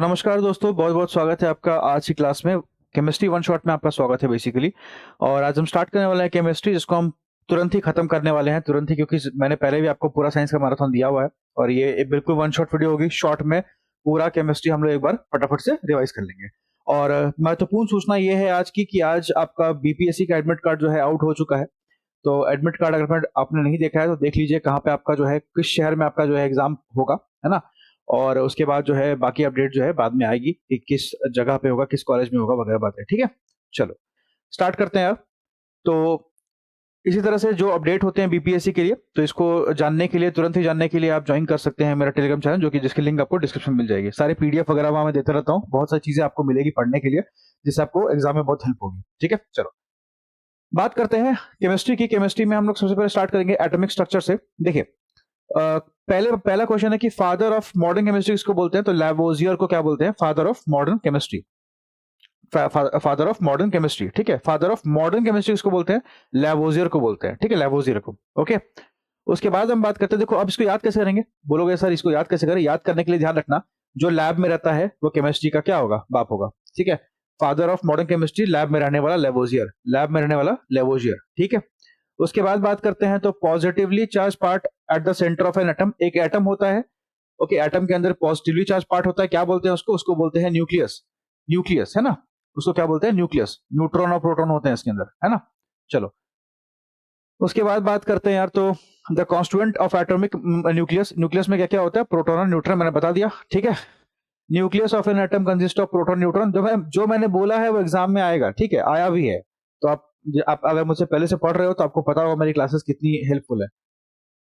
नमस्कार दोस्तों, बहुत बहुत स्वागत है आपका आज की क्लास में। केमिस्ट्री वन शॉट में आपका स्वागत है बेसिकली। और आज हम स्टार्ट करने वाले हैं केमिस्ट्री, जिसको हम तुरंत ही खत्म करने वाले हैं, तुरंत ही, क्योंकि मैंने पहले भी आपको पूरा साइंस का मैराथन दिया हुआ है और ये एक बिल्कुल वन शॉट वीडियो होगी। शॉर्ट में पूरा केमिस्ट्री हम लोग एक बार फटाफट से रिवाइज कर लेंगे। और महत्वपूर्ण सूचना ये है आज की कि आज आपका बीपीएससी का एडमिट कार्ड जो है आउट हो चुका है। तो एडमिट कार्ड अगर आपने नहीं देखा है तो देख लीजिए कहाँ पे आपका जो है, किस शहर में आपका जो है एग्जाम होगा, है ना। और उसके बाद जो है बाकी अपडेट जो है बाद में आएगी कि किस जगह पे होगा, किस कॉलेज में होगा, वगैरह बात है। ठीक है, चलो स्टार्ट करते हैं अब। तो इसी तरह से जो अपडेट होते हैं बीपीएससी के लिए, तो इसको जानने के लिए, तुरंत ही जानने के लिए आप ज्वाइन कर सकते हैं मेरा टेलीग्राम चैनल, जो कि जिसकी लिंक आपको डिस्क्रिप्शन में मिल जाएगी। सारे पीडीएफ वगैरह वहां मैं देता रहता हूँ, बहुत सारी चीजें आपको मिलेगी पढ़ने के लिए, जिससे आपको एग्जाम में बहुत हेल्प होगी। ठीक है, चलो बात करते हैं केमिस्ट्री की। केमिस्ट्री में हम लोग सबसे पहले स्टार्ट करेंगे एटॉमिक स्ट्रक्चर से। देखिए पहला क्वेश्चन है कि फादर ऑफ मॉडर्न केमिस्ट्री किसको बोलते हैं? तो लैवोजियर को क्या बोलते हैं? Father of modern chemistry. Father of modern chemistry, ठीक है। फादर ऑफ मॉडर्न केमिस्ट्री किसको बोलते हैं? लैवोजियर को बोलते हैं, ठीक है, लैवोजियर को। ओके, उसके बाद हम बात करते हैं, देखो अब इसको याद कैसे करेंगे? बोलोगे सर इसको याद कैसे करें? याद करने के लिए ध्यान रखना, जो लैब में रहता है वो केमिस्ट्री का क्या होगा? बाप होगा, ठीक है। Father of modern chemistry, lab में रहने वाला लेवोजियर, लैब में रहने वाला लेवोजियर, ठीक है। उसके बाद बात करते हैं तो positively charge part at the centre of an atom, एक एटम होता है। ओके, एटम के अंदर पॉजिटिवली चार्ज पार्ट होता है, क्या बोलते हैं उसको? उसको बोलते हैं न्यूक्लियस। न्यूक्लियस, है ना, उसको क्या बोलते हैं? न्यूक्लियस। न्यूट्रॉन और प्रोटॉन होते हैं इसके अंदर, है ना। चलो उसके बाद बात करते हैं यार, तो the constituent of atomic nucleus, nucleus में क्या क्या होता है? प्रोटॉन और न्यूट्रॉन, मैंने बता दिया, ठीक है। Nucleus of an atom consist of proton neutron, जो मैंने बोला है वो एग्जाम में आएगा, ठीक है, आया भी है। तो आप अगर मुझसे पहले से पढ़ रहे हो तो आपको पता होगा मेरी क्लासेस कितनी हेल्पफुल है।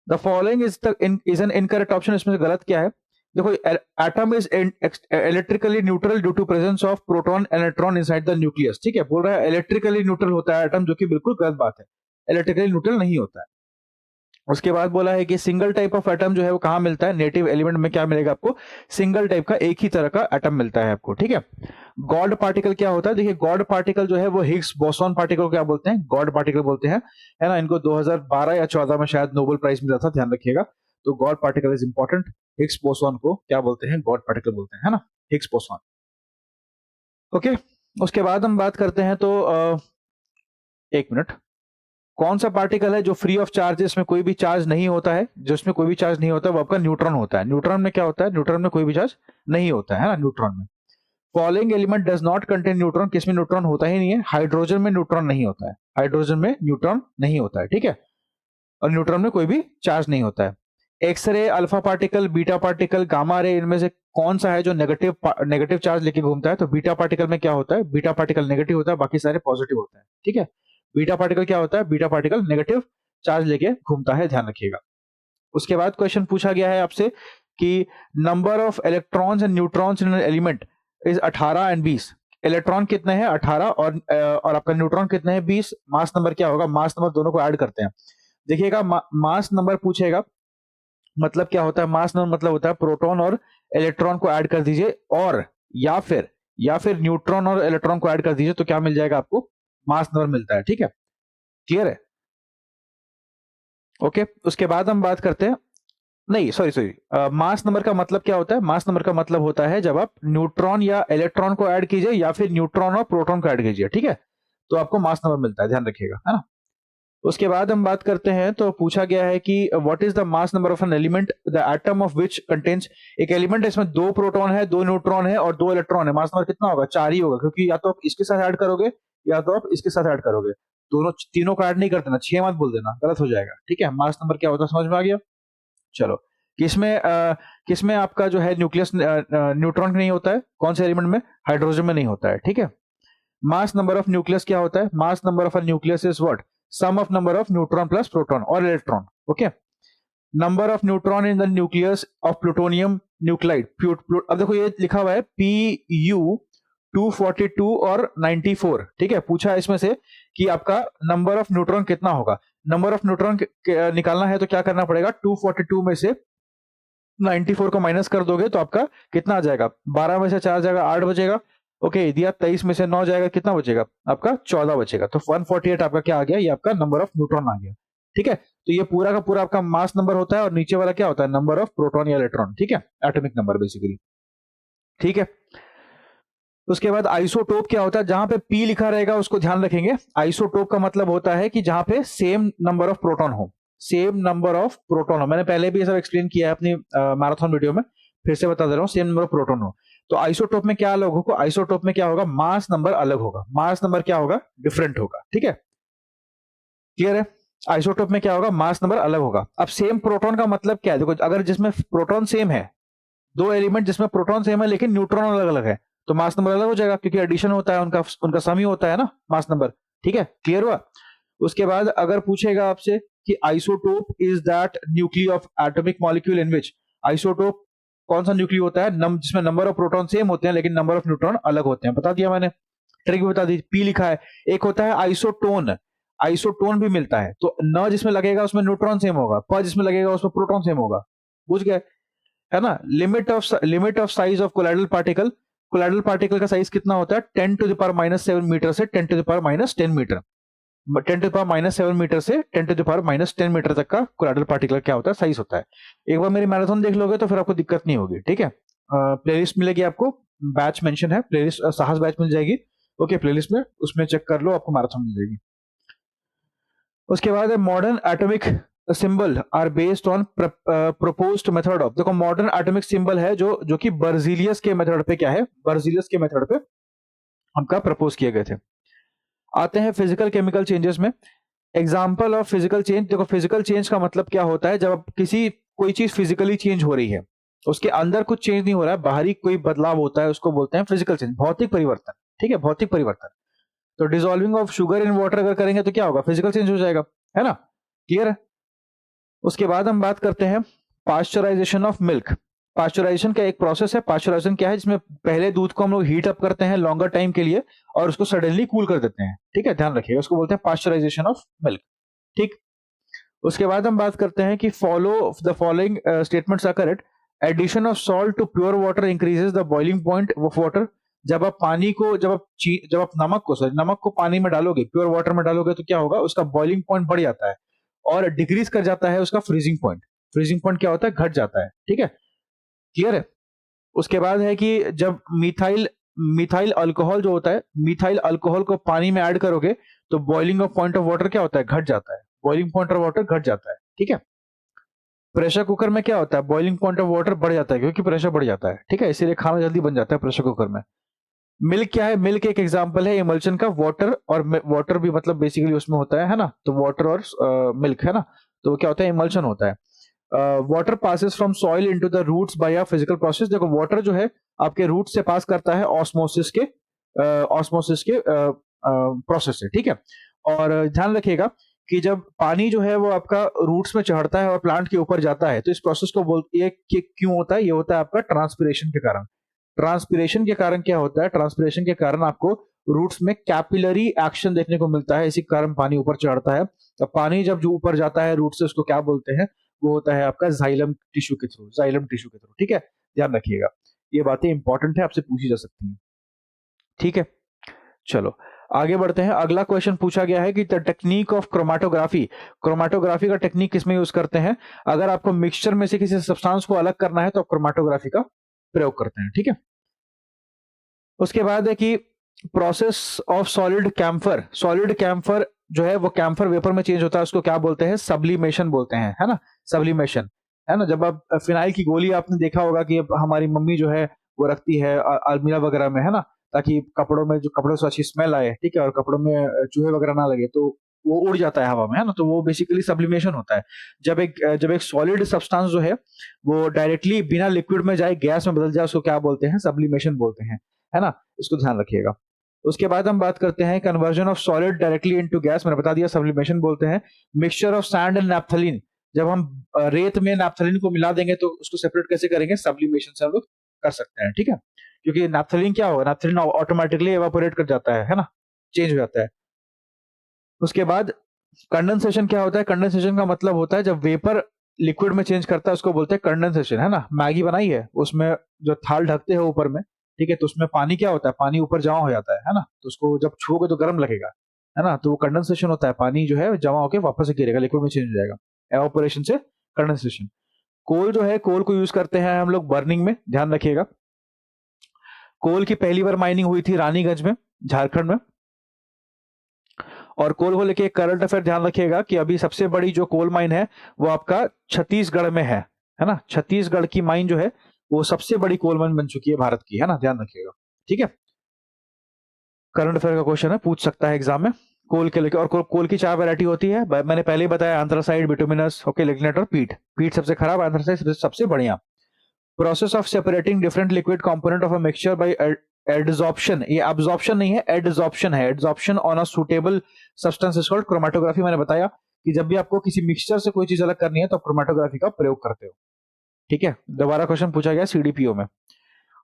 The following is an incorrect option, इसमें से गलत क्या है? देखो, atom is electrically neutral due to presence of proton and electron inside the nucleus, ठीक है। बोल रहा है इलेक्ट्रिकली न्यूट्रल होता है एटम, जो कि बिल्कुल गलत बात है, इलेक्ट्रिकली न्यूट्रल नहीं होता है। उसके बाद बोला है कि सिंगल टाइप ऑफ एटम जो है वो कहां मिलता है? नेटिव एलिमेंट में क्या मिलेगा आपको? सिंगल टाइप का एक ही तरह का एटम मिलता है आपको, ठीक है। गॉड पार्टिकल क्या होता है? देखिए, गॉड पार्टिकल जो है वो हिग्स बोसॉन पार्टिकल को क्या बोलते हैं? गॉड पार्टिकल बोलते हैं, है ना। इनको 2012 या 14 में शायद नोबेल प्राइज मिला था, ध्यान रखिएगा। तो God particle is important. Higgs boson को क्या बोलते हैं? गॉड पार्टिकल बोलते हैं, है ना, हिग्स बोसॉन। ओके, उसके बाद हम बात करते हैं तो एक मिनट, कौन सा पार्टिकल है जो फ्री ऑफ चार्ज है, इसमें कोई भी चार्ज नहीं होता है? जिसमें कोई भी चार्ज नहीं होता है वो आपका न्यूट्रॉन होता है। न्यूट्रॉन में क्या होता है? न्यूट्रॉन में कोई भी चार्ज नहीं होता है ना, न्यूट्रॉन में। Following element does not contain neutron, किसमें न्यूट्रॉन होता ही नहीं है? हाइड्रोजन में न्यूट्रॉन नहीं होता है, हाइड्रोजन में न्यूट्रॉन नहीं होता है, ठीक है। और न्यूट्रॉन में कोई भी चार्ज नहीं होता है। X ray, alpha particle, beta particle, gamma ray, इनमें से कौन सा है जो नेगेटिव चार्ज लेके घूमता है? तो बीटा पार्टिकल में क्या होता है? बीटा पार्टिकल नेगेटिव होता है, बाकी सारे पॉजिटिव होता है, ठीक है। बीटा पार्टिकल क्या होता है? बीटा पार्टिकल नेगेटिव चार्ज लेके घूमता है, ध्यान रखिएगा। उसके बाद क्वेश्चन पूछा गया है आपसे कि number of electrons and neutrons in element is 18 and 20। Electron कितने हैं? 18, और आपका न्यूट्रॉन कितने हैं? 20। मास नंबर क्या होगा? मास नंबर दोनों को ऐड करते हैं। देखिएगा, मास नंबर पूछेगा, मतलब क्या होता है? मास नंबर मतलब होता है प्रोटॉन और इलेक्ट्रॉन को ऐड कर दीजिए, और या फिर न्यूट्रॉन और इलेक्ट्रॉन को ऐड कर दीजिए, तो क्या मिल जाएगा आपको? मास नंबर मिलता है, ठीक है, क्लियर है। ओके, उसके बाद हम बात करते हैं, नहीं सॉरी, मास नंबर का मतलब क्या होता है? मास नंबर का मतलब होता है जब आप न्यूट्रॉन या इलेक्ट्रॉन को ऐड कीजिए या फिर न्यूट्रॉन और प्रोटॉन को ऐड कीजिए, ठीक है, तो आपको मास नंबर मिलता है, ध्यान रखिएगा, है ना। उसके बाद हम बात करते हैं तो पूछा गया है कि what is the mass number of an element the atom of which contains. एक एलिमेंट है, इसमें 2 प्रोटॉन है, 2 न्यूट्रॉन है और 2 इलेक्ट्रॉन है। मास नंबर कितना होगा? 4 ही होगा, क्योंकि या तो आप इसके साथ ऐड करोगे या तो आप इसके साथ ऐड करोगे, दोनों तीनों का ऐड नहीं करते ना, 6 मत बोल देना, गलत हो जाएगा, ठीक है। मास नंबर क्या होता है समझ में आ गया? चलो, किसमें आपका जो है न्यूक्लियस न्यूट्रॉन नहीं होता है? कौन से एलिमेंट में? हाइड्रोजन में नहीं होता है, ठीक है। मास नंबर ऑफ न्यूक्लियस क्या होता है? Mass number of a nucleus is what? Sum of number of neutron plus proton और electron, okay. Number of neutron in the nucleus of plutonium nuclide. अब देखो ये लिखा हुआ है Pu 242 और 94, ठीक है। पूछा है इसमें से कि आपका नंबर ऑफ न्यूट्रॉन कितना होगा? नंबर ऑफ न्यूट्रॉन निकालना है तो क्या करना पड़ेगा? 242 में से 94 को माइनस कर दोगे तो आपका कितना आ जाएगा? 12 में से 4 जाएगा, 8 बचेगा, ओके दिया। 23 में से 9 जाएगा, कितना बचेगा? आपका 14 बचेगा। तो 148 आपका क्या आ गया? ये आपका नंबर ऑफ न्यूट्रॉन आ गया, ठीक है। तो ये पूरा का पूरा आपका मास नंबर होता है और नीचे वाला क्या होता है? नंबर ऑफ प्रोटॉन या इलेक्ट्रॉन, ठीक है, एटॉमिक नंबर बेसिकली। ठीक है। उसके बाद आइसोटोप क्या होता है, जहां पे पी लिखा रहेगा उसको ध्यान रखेंगे। आइसोटोप का मतलब होता है कि जहां पे सेम नंबर ऑफ प्रोटॉन हो, सेम नंबर ऑफ प्रोटॉन हो। मैंने पहले भी ये सब एक्सप्लेन किया है अपनी मैराथन वीडियो में, फिर से बता दे रहा हूँ, सेम नंबर ऑफ प्रोटॉन हो। तो आइसोटोप में क्या अलग होगा, आइसोटोप में क्या होगा, मास नंबर अलग होगा, मास नंबर क्या होगा, डिफरेंट होगा। ठीक है, क्लियर है। आइसोटोप में क्या होगा, मास नंबर अलग होगा। अब सेम प्रोटॉन का मतलब क्या है, देखो अगर जिसमें प्रोटॉन सेम है, दो एलिमेंट जिसमें प्रोटॉन सेम है लेकिन न्यूट्रॉन अलग अलग है, तो मास नंबर अलग हो जाएगा, क्योंकि एडिशन होता है उनका उनका सम ही होता है ना मास नंबर। ठीक है, क्लियर हुआ। उसके बाद अगर पूछेगा आपसे कि isotope is that nuclear of atomic molecule in which, isotope कौन सा न्यूक्लियर होता है, जिसमें नंबर ऑफ प्रोटॉन सेम होते हैं लेकिन नंबर ऑफ न्यूट्रॉन अलग होते हैं। बता दिया मैंने, ट्रिक भी बता दी। पी लिखा है। एक होता है आइसोटोन, आइसोटोन भी मिलता है, तो न जिसमें लगेगा उसमें न्यूट्रॉन सेम होगा, प जिसमें लगेगा उसमें प्रोटॉन सेम होगा। बुझ गए, है ना। Limit of size of colloidal particle, colloidal particle का साइज कितना होता है, 10⁻⁻7 मीटर से 10⁻⁻10 मीटर, 10⁻⁻7 मीटर से 10⁻⁻10 मीटर तक का कोलाइडल पार्टिकल क्या होता है, साइज होता है। एक बार मेरी मैराथन देख लोगे तो फिर आपको दिक्कत नहीं होगी। ठीक है, प्लेलिस्ट मिलेगी आपको, बैच मेंशन है, प्लेलिस्ट साहस बैच मिल जाएगी। ओके, प्लेलिस्ट में उसमें चेक कर लो, आपको मैराथन मिल जाएगी। उसके बाद modern atomic symbol are based on proposed method of, देखो मॉडर्न एटॉमिक सिंबल है जो कि बर्जीलियस के मेथड पे क्या है, बर्जीलियस के मेथड पे हमका प्रपोज किए गए थे। आते हैं फिजिकल केमिकल चेंजेस में। एग्जाम्पल ऑफ फिजिकल चेंज, देखो फिजिकल चेंज का मतलब क्या होता है, जब किसी कोई चीज फिजिकली चेंज हो रही है, उसके अंदर कुछ चेंज नहीं हो रहा है, बाहरी कोई बदलाव होता है, उसको बोलते हैं फिजिकल चेंज, भौतिक परिवर्तन। ठीक है, भौतिक परिवर्तन। तो dissolving of sugar in water अगर करेंगे तो क्या होगा, फिजिकल चेंज हो जाएगा, है ना, क्लियर है। उसके बाद हम बात करते हैं पास्चराइजेशन ऑफ मिल्क। पास्चराइजेशन का एक प्रोसेस है, पास्चराइजेशन क्या है, जिसमें पहले दूध को हम लोग हीट अप करते हैं लॉन्गर टाइम के लिए और उसको सडनली कूल कर देते हैं। ठीक है, ध्यान रखिएगा, उसको बोलते हैं पास्चराइजेशन ऑफ मिल्क। ठीक, उसके बाद हम बात करते हैं कि follow the following statements are correct. Addition of salt to pure water increases the boiling point of water. जब आप पानी को जब आप नमक को पानी में डालोगे, प्योर वाटर में डालोगे, तो क्या होगा, उसका बॉइलिंग पॉइंट बढ़ जाता है और डिक्रीज कर जाता है उसका फ्रीजिंग पॉइंट। फ्रीजिंग पॉइंट क्या होता है, घट जाता है। ठीक है, क्लियर है। उसके बाद है कि जब मिथाइल मिथाइल अल्कोहल जो होता है, मिथाइल अल्कोहल को पानी में ऐड करोगे तो boiling of point of water क्या होता है, घट जाता है, बॉइलिंग पॉइंट ऑफ वाटर घट जाता है। ठीक है, प्रेशर कुकर में क्या होता है, बॉइलिंग पॉइंट ऑफ वाटर बढ़ जाता है क्योंकि प्रेशर बढ़ जाता है। ठीक है, इसीलिए खाना जल्दी बन जाता है प्रेशर कुकर में। मिल्क क्या है, मिल्क एक एग्जांपल है इमल्शन का, वाटर और वाटर भी मतलब बेसिकली उसमें होता है ना, तो वाटर और मिल्क, है ना, तो क्या होता है, इमल्शन होता है। Water passes from soil into the roots by a physical process. देखो वाटर जो है आपके रूट से पास करता है ऑस्मोसिस के प्रोसेस से। ठीक है, और ध्यान रखिएगा कि जब पानी जो है वो आपका रूट्स में चढ़ता है और प्लांट के ऊपर जाता है, तो इस प्रोसेस को बोलते हैं कि क्यों होता है, ये होता है आपका ट्रांसपिरेशन के कारण। ट्रांसपिरेशन के कारण क्या होता है, ट्रांसपिरेशन के कारण आपको रूट्स में कैपिलरी एक्शन देखने को मिलता है, इसी कारण पानी ऊपर चढ़ता है। तो पानी जब जो ऊपर जाता है रूट से, उसको क्या बोलते हैं, वो होता है आपका जाइलम टिश्यू के थ्रू, जाइलम टिश्यू के थ्रू। ठीक है, ध्यान रखिएगा, ये बातें इंपॉर्टेंट है, आपसे पूछी जा सकती हैं। ठीक है, चलो आगे बढ़ते हैं। अगला क्वेश्चन पूछा गया है कि the technique of chromatography, chromatography का टेक्निक किसमें यूज करते हैं, अगर आपको मिक्सचर में से किसी सब्सटेंस को अलग करना है तो आप क्रोमेटोग्राफी का प्रयोग करते हैं। ठीक है, उसके बाद है कि process of solid camphor, solid camphor जो है वो कैम्फर वेपर में चेंज होता है, उसको क्या बोलते हैं, सब्लिमेशन बोलते हैं, है ना, सब्लिमेशन। है ना, जब आप फिनाइल की गोली आपने देखा होगा कि हमारी मम्मी जो है वो रखती है अलमीरा वगैरह में, है ना, ताकि कपड़ों से अच्छी स्मेल आए। ठीक है, और कपड़ों में चूहे वगैरह ना लगे, तो वो उड़ जाता है हवा में, है ना, तो वो बेसिकली सब्लिमेशन होता है। जब एक सॉलिड सब्सटेंस जो है वो डायरेक्टली बिना लिक्विड में जाए गैस में बदल जाए, उसको क्या बोलते हैं, सब्लिमेशन बोलते हैं, है ना, इसको ध्यान रखिएगा। उसके बाद हम बात करते हैं conversion of solid directly into gas, मैंने बता दिया सब्लिमेशन बोलते हैं। Mixture of sand and naphthalene, जब हम रेत में नैप्थलीन को मिला देंगे तो उसको सेपरेट कैसे करेंगे, सब्लिमेशन से हम लोग कर सकते हैं। ठीक है, क्योंकि नैप्थलीन क्या होगा, नैप्थलीन ऑटोमेटिकली एवापोरेट कर जाता है ना, चेंज हो जाता है। उसके बाद कंडेंसेशन क्या होता है, कंडेंसेशन का मतलब होता है जब वेपर लिक्विड में चेंज करता है, उसको बोलते हैं कंडेंसेशन, है ना। मैगी बनाई है, उसमें जो थाल ढकते हैं ऊपर में, ठीक है, तो उसमें पानी क्या होता है, पानी ऊपर जमा हो जाता है ना, तो उसको जब छूओगे तो गर्म लगेगा, है ना, तो वो कंडेंसेशन होता है, पानी जो है जमा होकर वापस से गिरेगा, लिक्विड में चेंज हो जाएगा, एवापोरेशन से कंडेंसेशन। कोल जो है, कोल को यूज करते हैं हम लोग बर्निंग में, ध्यान रखिएगा। कोल की पहली बार माइनिंग हुई थी रानीगंज में, झारखंड में। और कोल को लेके एक करंट अफेयर ध्यान रखिएगा कि अभी सबसे बड़ी जो कोल माइन है वो आपका छत्तीसगढ़ में है ना। छत्तीसगढ़ की माइन जो है वो सबसे बड़ी कोल माइन बन चुकी है भारत की, है ना, ध्यान रखिएगा, ठीक है। करंट अफेयर का क्वेश्चन है, पूछ सकता है एग्जाम में कोल के लेके। और कोल की 4 वैरायटी होती है, मैंने पहले ही बताया, एंथ्रासाइट, बिटुमिनस, ओके, लिग्नाइट और पीट। पीट सबसे खराब, एंथ्रासाइट सबसे बढ़िया। Process of separating different liquid component of a mixture by adsorption, ये एब्जॉर्प्शन नहीं है, एडजॉर्प्शन है। Adsorption on a suitable substance is called chromatography. मैंने बताया कि जब भी आपको किसी मिक्सचर से कोई चीज अलग करनी है तो क्रोमेटोग्राफी का प्रयोग करते हो, ठीक है। दोबारा क्वेश्चन पूछा गया सीडीपीओ में।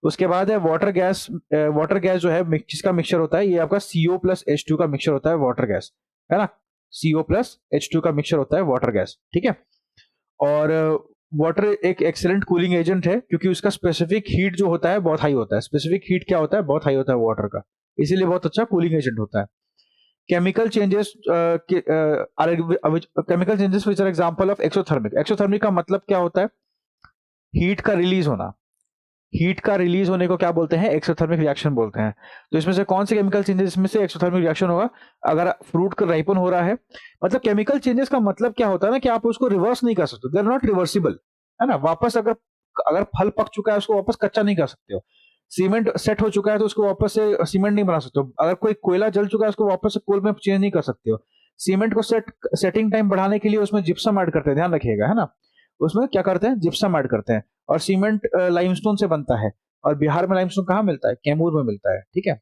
उसके बाद है वाटर गैस। वाटर गैस जो है जिसका मिक्सचर होता है, ये आपका CO प्लस H2 का मिक्सचर होता है, वाटर गैस, है ना। CO प्लस H2 का मिक्सचर होता है वाटर गैस, ठीक है। और वाटर एक एक्सेलेंट कूलिंग एजेंट है क्योंकि उसका स्पेसिफिक हीट जो होता है बहुत हाई होता है। स्पेसिफिक हीट क्या होता है, बहुत हाई होता है वाटर का, इसीलिए बहुत अच्छा कूलिंग एजेंट होता है। Chemical changes, chemical changes which are example of exothermic. Exothermic का मतलब क्या होता है, हीट का रिलीज होना। हीट का रिलीज होने को क्या बोलते हैं, एक्सोथर्मिक रिएक्शन बोलते हैं। तो इसमें से कौन से केमिकल चेंजेस, इसमें से एक्सोथर्मिक रिएक्शन होगा अगर फ्रूट का राइपन हो रहा है। मतलब केमिकल चेंजेस का मतलब क्या होता है ना कि आप उसको रिवर्स नहीं कर सकते, दे आर नॉट रिवर्सिबल, है ना। वापस अगर अगर फल पक चुका है उसको वापस कच्चा नहीं कर सकते हो। सीमेंट सेट हो चुका है तो उसको वापस से सीमेंट नहीं बना सकते हो। अगर कोई कोयला जल चुका है उसको वापस से कोल में चेंज नहीं कर सकते हो। सीमेंट को सेटिंग टाइम बढ़ाने के लिए उसमें जिप्सम ऐड करते हैं, ध्यान रखिएगा, है ना। उसमें क्या करते हैं, जिप्सम ऐड करते हैं। और सीमेंट लाइमस्टोन से बनता है। और बिहार में लाइमस्टोन कहाँ मिलता है, कैमूर में मिलता है, ठीक है।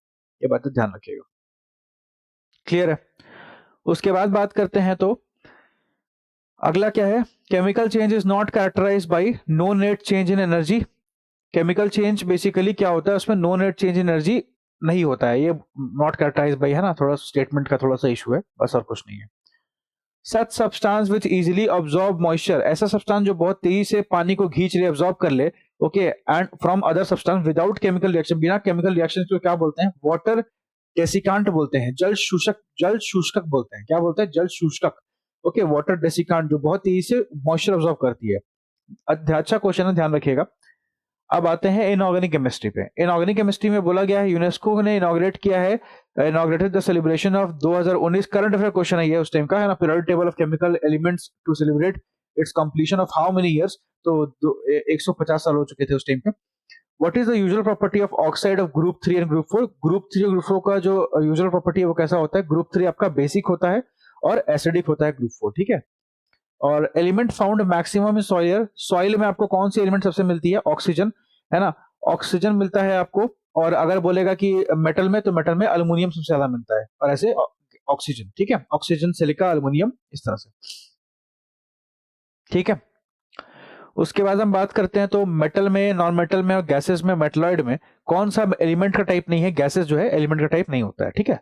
ये बात तो ध्यान रखिएगा, क्लियर है। उसके बाद बात करते हैं तो अगला क्या है, chemical change is not characterize by no net change in energy. Chemical change basically क्या होता है, उसमें no net change in energy नहीं होता है, ये नॉट कैरेक्टराइज बाय, है ना, थोड़ा स्टेटमेंट का थोड़ा सा इशू है, बस और कुछ नहीं है। Such substance which easily absorb moisture, ऐसा सब्सटेंस जो बहुत तेजी से पानी को खींच ले, ऑब्जॉर्ब कर ले, okay, and from other substance without chemical reaction, बिना केमिकल रिएक्शन को क्या बोलते हैं, वाटर डेसिकांट बोलते हैं, जल शोषक, जल शुष्कक बोलते हैं, क्या बोलते हैं, जल शुष्कक, ओके, वाटर डेसिकांट जो बहुत तेजी से मॉइस्चर ऑब्जॉर्ब करती है। अच्छा क्वेश्चन है, ध्यान रखिएगा। अब आते हैं इनऑर्गेनिक केमिस्ट्री पे। इनऑर्गेनिक केमिस्ट्री में बोला गया है, यूनेस्को ने इनॉग्रेट किया है, inaugurated the celebration of 2019, current affair question है ये उस टाइम का, है ना। Periodic table of chemical elements to celebrate its completion of how many years, तो 150 साल हो चुके थे उस टाइम पे। What is the usual property of oxide of group 3 and group 4। Group 3 और ग्रुप 4 का जो यूजुअल प्रॉपर्टी है वो कैसा होता है, ग्रुप 3 आपका बेसिक होता है और एसिडिक होता है ग्रुप 4, ठीक है। और element found maximum in soil, soil में आपको कौन सी एलिमेंट सबसे मिलती है, ऑक्सीजन, है ना, ऑक्सीजन मिलता है आपको। और अगर बोलेगा कि मेटल में, तो मेटल में अल्युमिनियम सबसे ज्यादा मिलता है, और ऐसे ऑक्सीजन, ठीक है, ऑक्सीजन, सिलिका, अल्युमिनियम, इस तरह से, ठीक है। उसके बाद हम बात करते हैं तो मेटल में, नॉन मेटल में और गैसेस में, मेटलॉइड में कौन सा एलिमेंट का टाइप नहीं है, गैसेस जो है एलिमेंट का टाइप नहीं होता है, ठीक है।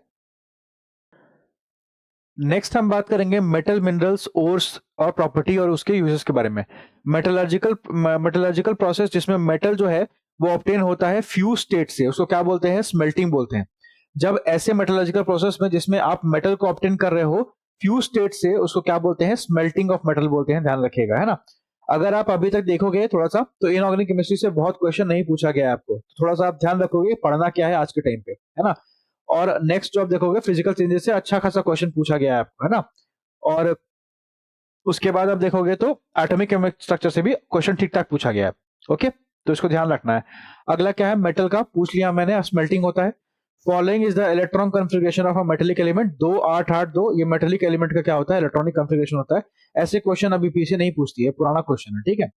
नेक्स्ट हम बात करेंगे मेटल, मिनरल्स, ओर्स और प्रॉपर्टी और उसके यूजेस के बारे में। मेटलर्जिकल प्रोसेस जिसमें मेटल जो है वो ऑब्टेन होता है फ्यू स्टेट से, उसको क्या बोलते हैं, स्मेल्टिंग बोलते हैं। जब ऐसे मेटलर्जिकल प्रोसेस में जिसमें आप मेटल को ऑब्टेन कर रहे हो फ्यू स्टेट से, उसको क्या बोलते हैं, स्मेल्टिंग ऑफ मेटल बोलते हैं, ध्यान रखिएगा, है ना। अगर आप अभी तक देखोगे थोड़ा सा तो इनऑर्गेनिक केमिस्ट्री से बहुत क्वेश्चन नहीं पूछा गया है आपको, थोड़ा सा आप ध्यान रखोगे पढ़ना क्या है आज के टाइम पे, है ना। और नेक्स्ट जो आप देखोगे फिजिकल चेंजेस से अच्छा खासा क्वेश्चन पूछा गया है आपको, है ना। और उसके बाद आप देखोगे तो एटॉमिक स्ट्रक्चर से भी क्वेश्चन ठीक ठाक पूछा गया है, ओके, तो इसको ध्यान रखना है। अगला क्या है, मेटल का पूछ लिया मैंने, स्मेल्टिंग होता है। Following is the electron configuration of a metallic element, 2882, ये मेटेलिक एलिमेंट का क्या होता है, इलेक्ट्रॉनिक कॉन्फ़िगरेशन होता है। ऐसे क्वेश्चन अभी पीछे नहीं पूछती है, पुराना क्वेश्चन है, ठीक है।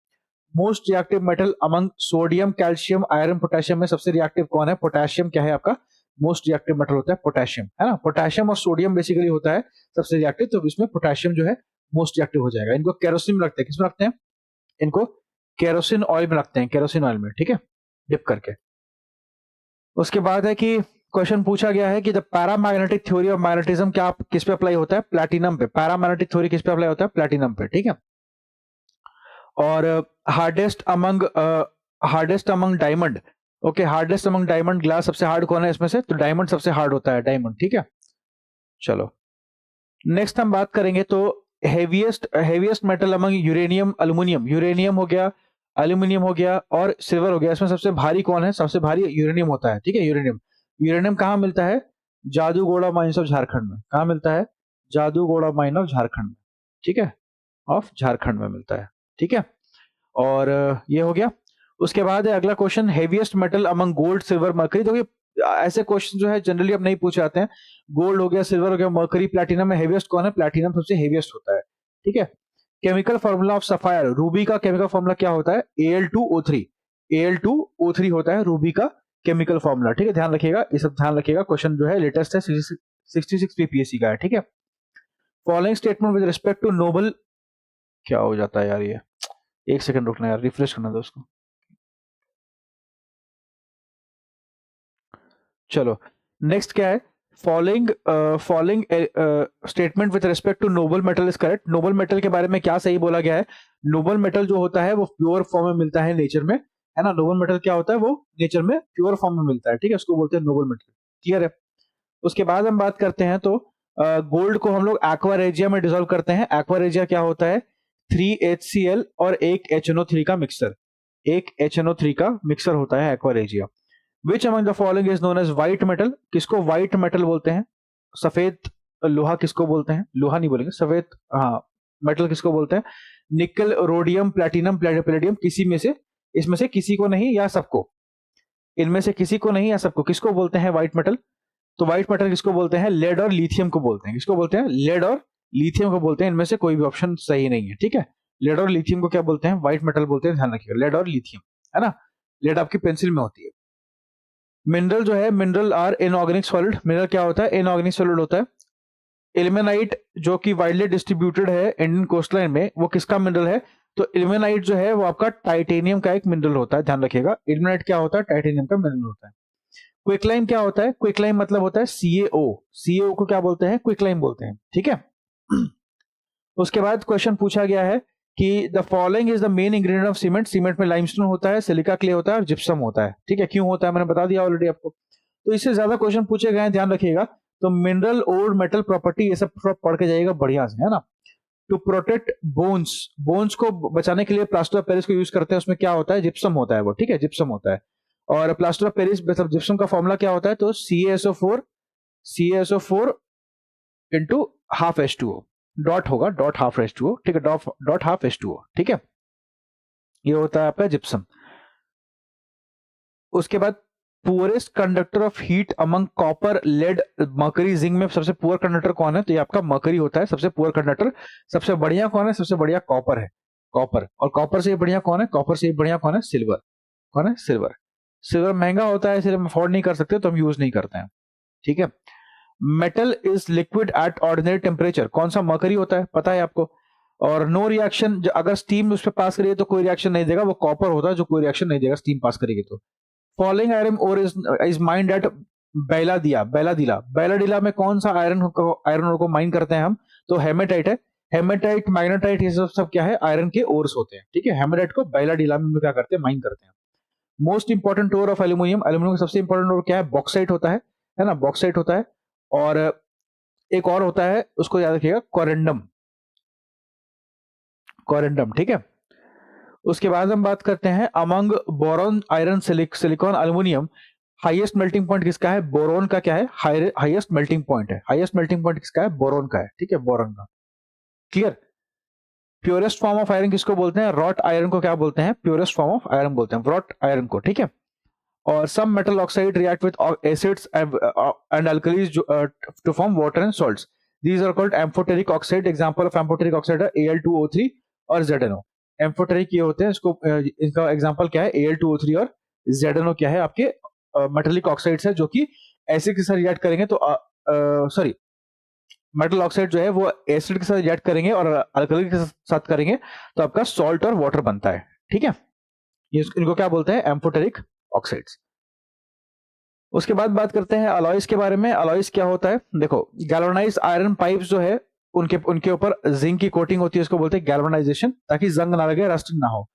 Most reactive metal among sodium, calcium, iron, potassium में सबसे रिएक्टिव कौन है, पोटेशियम क्या है आपका, मोस्ट रिएक्टिव मेटल होता है पोटेशियम, है ना। पोटेशियम और सोडियम बेसिकली होता है सबसे रिएक्टिव, तो इसमें पोटेशियम जो है मोस्ट रिएक्टिव हो जाएगा। इनको केरोसिन में रखते हैं, किसमें रखते हैं, इनको केरोसिन ऑयल में रखते हैं, केरोसिन ऑयल में, ठीक है, डिप करके। उसके बाद है कि क्वेश्चन पूछा गया है कि the paramagnetic theory of magnetism क्या किस पे अप्लाई होता है, प्लैटिनम पे। पैरामैग्नेटिक थ्योरी किस पे अप्लाई होता है, प्लैटिनम पे, ठीक है। और hardest among diamond, okay, hardest among diamond glass सबसे हार्ड कौन है इसमें से, तो डायमंड सबसे हार्ड होता है, डायमंड, ठीक है। चलो नेक्स्ट हम बात करेंगे तो heaviest metal among uranium, aluminium. Uranium हो गया, एल्यूमिनियम हो गया और सिल्वर हो गया। इसमें सबसे भारी कौन है? सबसे भारी यूरेनियम होता है, ठीक है, यूरेनियम। यूरेनियम कहाँ मिलता है? जादूगोड़ा माइंस ऑफ झारखंड में। कहाँ मिलता है? जादूगोड़ा माइन ऑफ झारखंड में, ठीक है, ऑफ झारखंड में मिलता है, ठीक है। और ये हो गया। उसके बाद है अगला question, heaviest metal among gold silver mercury. देखिए ऐसे क्वेश्चन जो है जनरली अब नहीं पूछे जाते हैं। गोल्ड हो गया, सिल्वर हो गया, मरकरी, प्लैटिनम में हेवीएस्ट कौन है? प्लैटिनम सबसे हेवीएस्ट होता है, ठीक है। Chemical formula of sapphire, Ruby का केमिकल फॉर्मूला क्या होता है? Al2O3। Al2O3 होता है रूबी का केमिकल फॉर्मूला, ठीक है, ध्यान रखिएगा, ये सब ध्यान रखिएगा। क्वेश्चन जो है लेटेस्ट है, 66 पीपीएससी का है, ठीक है। Following statement with respect to noble, क्या हो जाता है यार ये, एक सेकंड रुकना यार, रिफ्रेश करना दो उसको। चलो नेक्स्ट क्या है? Following statement with respect to noble metal is correct. Noble metal के बारे में क्या सही बोला गया है? नोबल मेटल जो होता है वो प्योर फॉर्म में मिलता है नेचर में, है ना। नोबल मेटल क्या होता है? वो नेचर में प्योर फॉर्म में मिलता है, ठीक है, उसको बोलते हैं नोबल मेटल, क्लियर है। उसके बाद हम बात करते हैं तो गोल्ड को हम लोग एक्वा रेजिया में डिसॉल्व करते हैं। एक्वा रेजिया क्या होता है? 3HCl और एक HNO3 का मिक्सर, एक HNO3 का मिक्सर होता है aqua regia. Which among the following is known as white metal? किसको व्हाइट मेटल बोलते हैं? सफेद लोहा किसको बोलते हैं? लोहा नहीं बोलेंगे, सफेद, हाँ, मेटल किसको बोलते हैं? निकल, रोडियम, प्लेटिनम, पैलेडियम, किसी में से, इसमें से किसी को नहीं या सबको? इनमें से किसी को नहीं या सबको, किसको बोलते हैं व्हाइट मेटल? तो व्हाइट मेटल किसको बोलते हैं? लेड और लिथियम को बोलते हैं। किसको बोलते हैं? लेड और लिथियम को बोलते हैं। इनमें से कोई भी ऑप्शन सही नहीं है, ठीक है। लेड और लिथियम को क्या बोलते हैं? व्हाइट मेटल बोलते हैं, ध्यान रखिएगा, लेड और लिथियम, है ना। लेड आपकी पेंसिल में होती है। मिनरल जो है, mineral are inorganic solid. Mineral क्या होता है? इनऑर्गेनिक सॉलिड होता है। इल्मेनाइट जो कि वाइडली डिस्ट्रीब्यूटेड है इंडियन कोस्टलाइन में, वो किसका मिनरल है? तो इल्मेनाइट जो है वो आपका टाइटेनियम का एक मिनरल होता है, ध्यान रखिएगा। इल्मेनाइट क्या होता है? टाइटेनियम का मिनरल होता है। क्विकलाइम क्या होता है? क्विकलाइम मतलब होता है CaO। CaO को क्या बोलते हैं? क्विकलाइम बोलते हैं, ठीक है। उसके बाद क्वेश्चन पूछा गया है कि the following is the main ingredient of cement. Cement में लाइमस्टोन होता है, सिलिका क्ले होता है और जिप्सम होता है, ठीक है। क्यों होता है मैंने बता दिया ऑलरेडी आपको। तो इससे ज्यादा क्वेश्चन पूछे गए हैं, ध्यान रखिएगा। तो मिनरल, ओर, मेटल, प्रॉपर्टी, ये सब पढ़ के जाइएगा बढ़िया से, है ना। टू प्रोटेक्ट बोन्स, बोन्स को बचाने के लिए प्लास्टर ऑफ पेरिस को यूज करते हैं। उसमें क्या होता है? जिप्सम होता है वो, ठीक है, जिप्सम होता है। और प्लास्टर ऑफ पेरिस मतलब जिप्सम का फॉर्मूला क्या होता है? तो CaSO4 into half H2O, dot होगा, डॉट हाफ H2O, ठीक है, डॉट हाफ H2O, ठीक है। ये होता है आपका जिप्सम। उसके बाद poorest conductor of heat among copper, lead, mercury, zinc में सबसे पुअर कंडक्टर कौन है? तो ये आपका मर्करी होता है सबसे पुअर कंडक्टर। सबसे बढ़िया कौन है? सबसे बढ़िया कॉपर है, कॉपर। और कॉपर से बढ़िया कौन है? कॉपर से बढ़िया कौन है? सिल्वर। कौन है? सिल्वर। सिल्वर महंगा होता है इसलिए हम अफोर्ड नहीं कर सकते, तो हम यूज नहीं करते हैं, ठीक है। Metal is liquid at ordinary temperature, कौन सा? मर्करी होता है, पता है आपको। और नो रिएक्शन, अगर स्टीम उस पर पास करिए तो कोई रिएक्शन नहीं देगा, वो कॉपर होता है जो कोई रिएक्शन नहीं देगा स्टीम पास करेगी तो। Following iron ore is mined at Bailadila में कौन सा आयरन ओर को माइन करते हैं हम? तो हेमेटाइट है। हेमेटाइट, मैग्नेटाइट, ये सब क्या है? आयरन के ओर्स होते हैं, ठीक है। हेमेटाइट को बैलाडिला में क्या करते हैं? माइन करते हैं। Most important ore of aluminium, aluminium का सबसे इंपॉर्टेंट ओर क्या है? बॉक्साइट होता है ना, बॉक्साइट होता है। और एक और होता है, उसको याद रखिएगा, कोरेंडम, कोरेंडम, ठीक है। उसके बाद हम बात करते हैं among boron, iron, silicon, aluminium, highest melting point किसका है? बोरोन का क्या है? हाईएस्ट मेल्टिंग पॉइंट है। हाईएस्ट मेल्टिंग पॉइंट किसका है? बोरोन का है, ठीक है, बोरोन का, clear. Purest form of iron किसको बोलते हैं? रॉट आयरन को क्या बोलते हैं? प्योरेस्ट फॉर्म ऑफ आयरन बोलते हैं, रॉट आयरन को, ठीक है। और some metal oxide react with acids and alkalis to form water and salts, these are called amphoteric oxide. Example of amphoteric oxide है Al2O3 और ZnO। एम्फोटेरिक ये होते हैं, इसको इनका एग्जांपल क्या है? Al2O3 और ZnO क्या है? आपके मेटेलिक ऑक्साइड्स है जो कि एसिड के साथ रिएक्ट करेंगे तो सॉरी, मेटल ऑक्साइड जो है वो एसिड के साथ रिएक्ट करेंगे और अल्कली के साथ करेंगे तो आपका सॉल्ट और वाटर बनता है, ठीक है। ये इनको क्या बोलते हैं? Amphoteric oxides. उसके बाद बात करते हैं अलॉयज के बारे में। अलॉयज क्या होता है? देखो, गैल्वेनाइज्ड आयरन पाइप्स जो है उनके ऊपर जिंक की कोटिंग होती है, उसको बोलते हैं गैल्वेनाइजेशन, ताकि जंग ना लगे, रस्टिंग ना हो।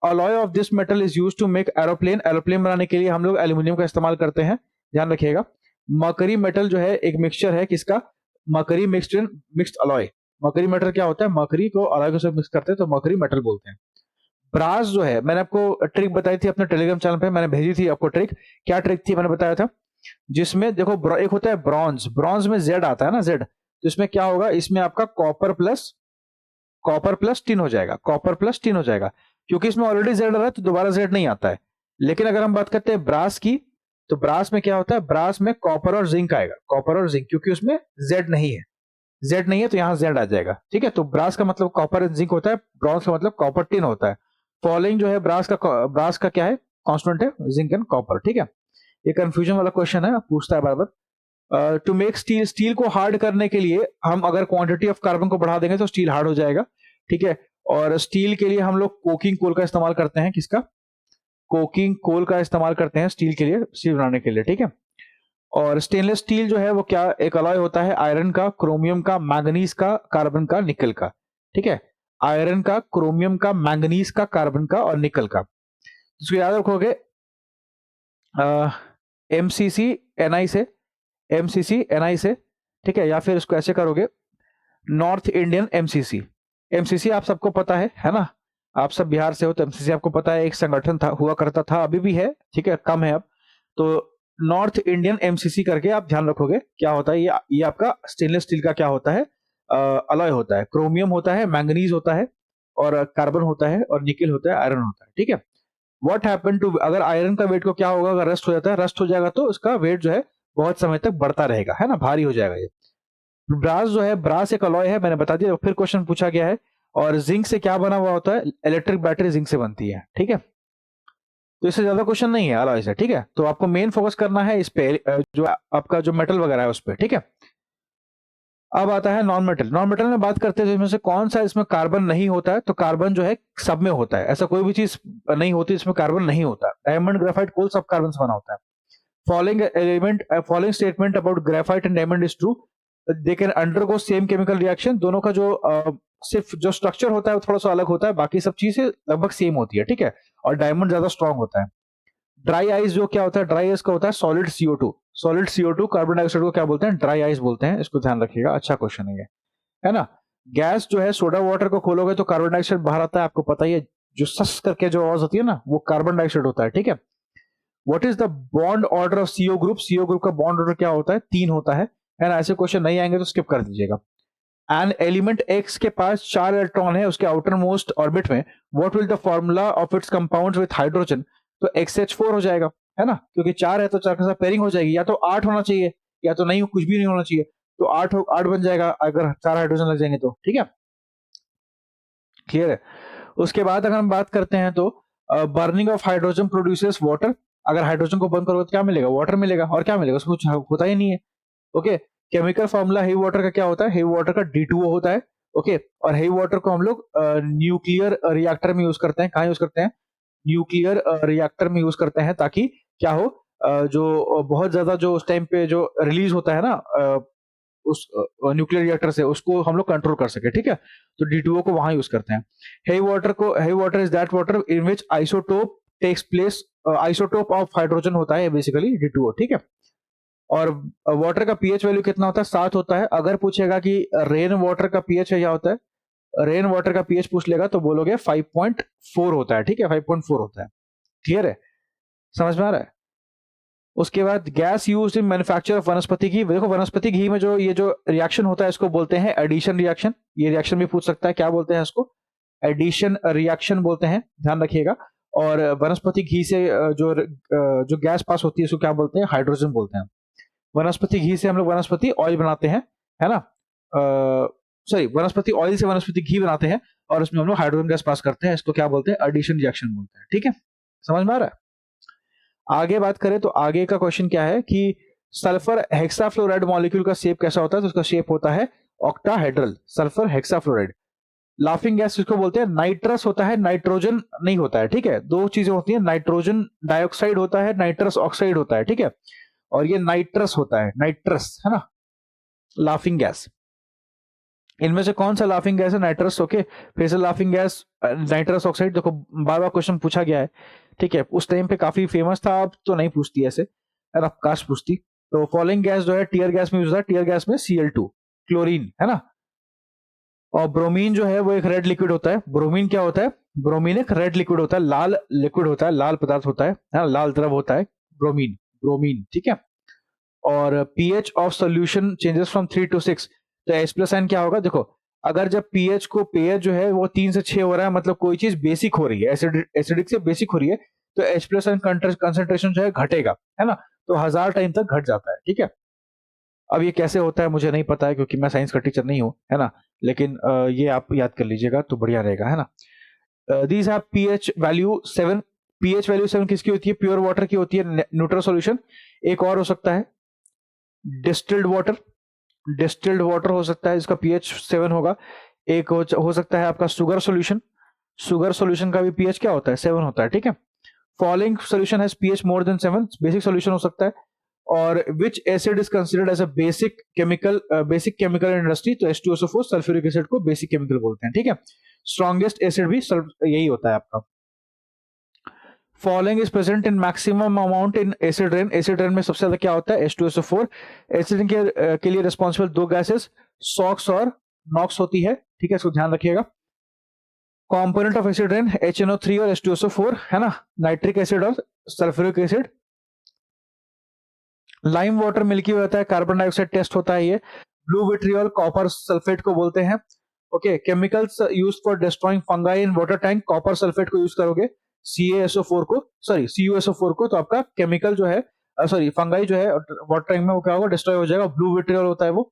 Alloy of this metal is used to make aeroplane, aeroplane बनाने के लिए हम लोग एल्यूमिनियम का इस्तेमाल करते हैं, ध्यान रखिएगा। मरकरी मेटल जो है एक मिक्सचर है किसका? Mercury mixed alloy. Mercury metal क्या होता है? मरकरी को अलॉय के साथ मिक्स करते हैं तो मरकरी मेटल बोलते हैं। ब्रास जो है, मैंने आपको ट्रिक बताई थी अपने टेलीग्राम चैनल पे, मैंने भेजी थी आपको ट्रिक। क्या ट्रिक थी मैंने बताया था, जिसमें देखो एक होता है ब्रॉन्ज, ब्रॉन्ज में जेड आता है ना, जेड, तो इसमें क्या होगा, इसमें आपका कॉपर प्लस टिन हो जाएगा, कॉपर प्लस टिन हो जाएगा, क्योंकि इसमें ऑलरेडी जेड आ रहा है तो दोबारा जेड नहीं आता है। लेकिन अगर हम बात करते हैं ब्रास की, तो ब्रास में क्या होता है, ब्रास में कॉपर और जिंक आएगा, कॉपर और जिंक, क्योंकि उसमें जेड नहीं है, जेड नहीं है तो यहां जेड आ जाएगा, ठीक है। तो ब्रास का मतलब कॉपर एंड जिंक होता है, ब्रॉन्ज का मतलब कॉपर टिन होता है। फॉलोइंग जो है ब्रास का क्या है, कॉन्स्टेंट है, जिंक एंड कॉपर, ठीक है। ये कंफ्यूजन वाला क्वेश्चन है, पूछता है बार बार। टू मेक स्टील, स्टील को हार्ड करने के लिए हम अगर क्वांटिटी ऑफ कार्बन को बढ़ा देंगे तो स्टील हार्ड हो जाएगा, ठीक है। और स्टील के लिए हम लोग कोकिंग कोल का इस्तेमाल करते हैं, किसका, कोकिंग कोल का इस्तेमाल करते हैं स्टील के लिए, स्टील बनाने के लिए, ठीक है। और स्टेनलेस स्टील जो है वो क्या, एक अलॉय होता है आयरन का, क्रोमियम का, मैंगनीज का, कार्बन का, निकल का, ठीक है। आयरन का, क्रोमियम का, मैंगनीज का, कार्बन का और निकल का। इसको याद रखोगे एमसीसी एनआई से, एमसीसी एनआई से, ठीक है। या फिर इसको ऐसे करोगे, नॉर्थ इंडियन एमसीसी। एमसीसी आप सबको पता है ना, आप सब बिहार से हो तो एमसीसी आपको पता है, एक संगठन था, हुआ करता था, अभी भी है, ठीक है, कम है अब। तो नॉर्थ इंडियन एमसीसी करके आप ध्यान रखोगे, क्या होता है ये आपका स्टेनलेस स्टील का क्या होता है, अलॉय होता है, क्रोमियम होता है, मैंगनीज होता है और कार्बन होता है और निकल होता है, आयरन होता है, ठीक है। व्हाट हैपन टू, अगर आयरन का वेट को क्या होगा, अगर रस्ट हो जाता है, रस्ट हो जाएगा तो उसका वेट जो है बहुत समय तक बढ़ता रहेगा, है ना, भारी हो जाएगा ये। ब्रास जो है, ब्रास एक अलॉय है, मैंने बता दिया, फिर क्वेश्चन पूछा गया है। और जिंक से क्या बना हुआ होता है, इलेक्ट्रिक बैटरी जिंक से बनती है, ठीक है। तो इससे ज्यादा क्वेश्चन नहीं है अलॉय से, ठीक है। तो आपको मेन फोकस करना है इस पे, जो आपका जो मेटल वगैरह है उस पे, ठीक है। अब आता है नॉन मेटल। नॉन मेटल में बात करते हैं इसमें से कौन सा इसमें कार्बन नहीं होता है, तो कार्बन जो है सब में होता है, ऐसा कोई भी चीज नहीं होती इसमें कार्बन नहीं होता। डायमंड, ग्रेफाइट, कोल सब कार्बन से बना होता है। Following element, following statement about graphite and diamond is true, they can undergo same chemical reaction. दोनों का जो सिर्फ जो स्ट्रक्चर होता है वो थोड़ा सा अलग होता है, बाकी सब चीजें लगभग सेम होती है, ठीक है। और डायमंड ज्यादा स्ट्रांग होता है। ड्राई आइस जो क्या होता है, ड्राई आइस का होता है solid CO2, solid CO2, carbon dioxide को क्या बोलते हैं, ड्राई आइस बोलते हैं, इसको ध्यान रखिएगा, अच्छा क्वेश्चन है ये, है ना। गैस जो है, सोडा वाटर को खोलोगे तो कार्बन डाइऑक्साइड बाहर आता है, आपको पता ही है, जो सस करके जो आवाज होती है ना, वो कार्बन डाइऑक्साइड होता है, ठीक है। What is the bond order of CO group, CO group का बॉन्ड ऑर्डर क्या होता है, 3 होता है ना। ऐसे क्वेश्चन नहीं आएंगे तो स्किप कर दीजिएगा। एन एलिमेंट X के पास 4 इलेक्ट्रॉन है उसके आउटर मोस्ट ऑर्बिट में, what will the formula of its compounds with hydrogen, तो XH4 हो जाएगा, है ना, क्योंकि 4 है तो 4 के साथ पेयरिंग हो जाएगी, या तो 8 होना चाहिए या तो नहीं, कुछ भी नहीं होना चाहिए, तो 8 बन जाएगा अगर 4 हाइड्रोजन लग जाएंगे तो, ठीक है, क्लियर है। उसके बाद अगर हम बात करते हैं तो burning of hydrogen produces water, अगर हाइड्रोजन को बर्न करोगे तो क्या मिलेगा, वाटर मिलेगा, और क्या मिलेगा, उसमें कुछ होता ही नहीं है, okay. Chemical formula heavy water का क्या होता है, हेवी वाटर का D2O होता है, ओके। और हेवी वाटर को हम लोग न्यूक्लियर रिएक्टर में यूज करते हैं, कहाँ यूज करते हैं, न्यूक्लियर रिएक्टर में यूज करते हैं, ताकि क्या हो, जो बहुत ज्यादा जो उस टाइम पे जो रिलीज होता है ना उस न्यूक्लियर रिएक्टर से, उसको हम लोग कंट्रोल कर सके, ठीक है। तो D2O को वहां यूज करते हैं। Heavy water is that water in which isotope takes place, isotope of hydrogen होता है बेसिकली D2O, ठीक है। और वाटर का पीएच वैल्यू कितना होता है, 7 होता है। अगर पूछेगा कि रेन वाटर का पीएच क्या होता है, रेन वाटर का पीएच पूछ लेगा तो बोलोगे 5.4 होता है, ठीक है, 5.4 होता है, क्लियर है, समझ में आ रहा है। उसके बाद gas use in manufacture of वनस्पति घी, देखो वनस्पति घी में जो ये जो रिएक्शन होता है इसको बोलते हैं एडिशन रिएक्शन, ये रिएक्शन भी पूछ सकता है, क्या बोलते हैं इसको, एडिशन रिएक्शन बोलते हैं, ध्यान रखिएगा। और वनस्पति घी से जो गैस पास होती है उसको क्या बोलते हैं, हाइड्रोजन बोलते हैं। वनस्पति घी से हम लोग वनस्पति ऑयल बनाते हैं, है ना, सॉरी, वनस्पति ऑयल से वनस्पति घी बनाते हैं और उसमें हम लोग हाइड्रोजन गैस पास करते हैं, इसको क्या बोलते हैं, एडिशन रिएक्शन बोलते हैं, ठीक है, समझ में आ रहा है। आगे बात करें तो आगे का क्वेश्चन क्या है कि सल्फर हेक्साफ्लोराइड मॉलिक्यूल का शेप कैसा होता है, तो उसका शेप होता है octahedral, sulphur hexafluoride. Laughing gas किसको बोलते हैं, नाइट्रस होता है, नाइट्रोजन नहीं होता है, ठीक है, दो चीजें होती हैं, नाइट्रोजन डाइऑक्साइड होता है, नाइट्रस ऑक्साइड होता है, ठीक है। और ये नाइट्रस होता है, नाइट्रस, है ना, लाफिंग गैस। इनमें से कौन सा लाफिंग गैस है, नाइट्रस, ओके। फिर से लाफिंग गैस नाइट्रस ऑक्साइड, देखो बार बार क्वेश्चन पूछा गया है, ठीक है, उस टाइम पे काफी फेमस था, अब तो नहीं पूछती ऐसे, अगर आप काश पूछती। तो फॉलोइंग गैस जो है टीयर गैस में यूज होता है, टीयर गैस में Cl2, क्लोरीन, है ना। और ब्रोमीन जो है वो एक रेड लिक्विड होता है, ब्रोमीन क्या होता है, ब्रोमीन एक रेड लिक्विड होता है, लाल लिक्विड होता है, लाल पदार्थ होता है ना, लाल द्रव होता है ब्रोमीन, ब्रोमीन, ठीक है। और pH of solution changes from 3 to 6, तो H प्लस आयन क्या होगा, देखो अगर जब पीएच जो है वो 3 से 6 हो रहा है, मतलब कोई चीज बेसिक हो रही है, एसिडिक से बेसिक हो रही है, तो H प्लस आयन कंसंट्रेशन जो है घटेगा, है ना, तो 1000 टाइम तक घट जाता है, ठीक है। अब ये कैसे होता है मुझे नहीं पता है, क्योंकि मैं साइंस का टीचर नहीं हूँ, है ना, लेकिन ये आप याद कर लीजिएगा तो बढ़िया रहेगा, है ना। These have pH value 7, pH value 7 किसकी होती है, प्योर वाटर की होती है, न्यूट्रल सॉल्यूशन। एक और हो सकता है डिस्टिल्ड वाटर, डिस्टिल्ड वाटर हो सकता है, इसका पीएच 7 होगा। एक हो सकता है आपका शुगर सॉल्यूशन, शुगर सॉल्यूशन का भी पीएच क्या होता है, 7 होता है, ठीक है। Following solution has pH more than 7, basic solution हो सकता है। और which acid is considered as a basic chemical industry, तो H2SO4 सल्फ्यूरिक एसिड को बेसिक केमिकल बोलते हैं, ठीक है। स्ट्रॉन्गेस्ट एसिड भी यही होता है आपका। Following is present in maximum amount in acid rain, acid rain में सबसे ज्यादा क्या होता है, H2SO4। एसिड के लिए रिस्पॉन्सिबल दो गैसेस सॉक्स और नॉक्स होती है, ठीक है, इसको ध्यान रखिएगा। Component of acid rain HNO3 और H2SO4, है ना, नाइट्रिक एसिड और sulphuric acid. Lime water milky होता है, कार्बन डाइऑक्साइड टेस्ट होता है ये। ब्लू विट्रियल कॉपर सल्फेट को बोलते हैं। Okay, chemicals use for destroying fungi in water tank, copper sulphate को यूज करोगे, CaSO4 को, सॉरी CuSO4 को, तो आपका केमिकल जो है, सॉरी फंगाई जो है वाटर टैंक में वो क्या होगा, डिस्ट्रॉय हो जाएगा। ब्लू विट्रियल होता है वो।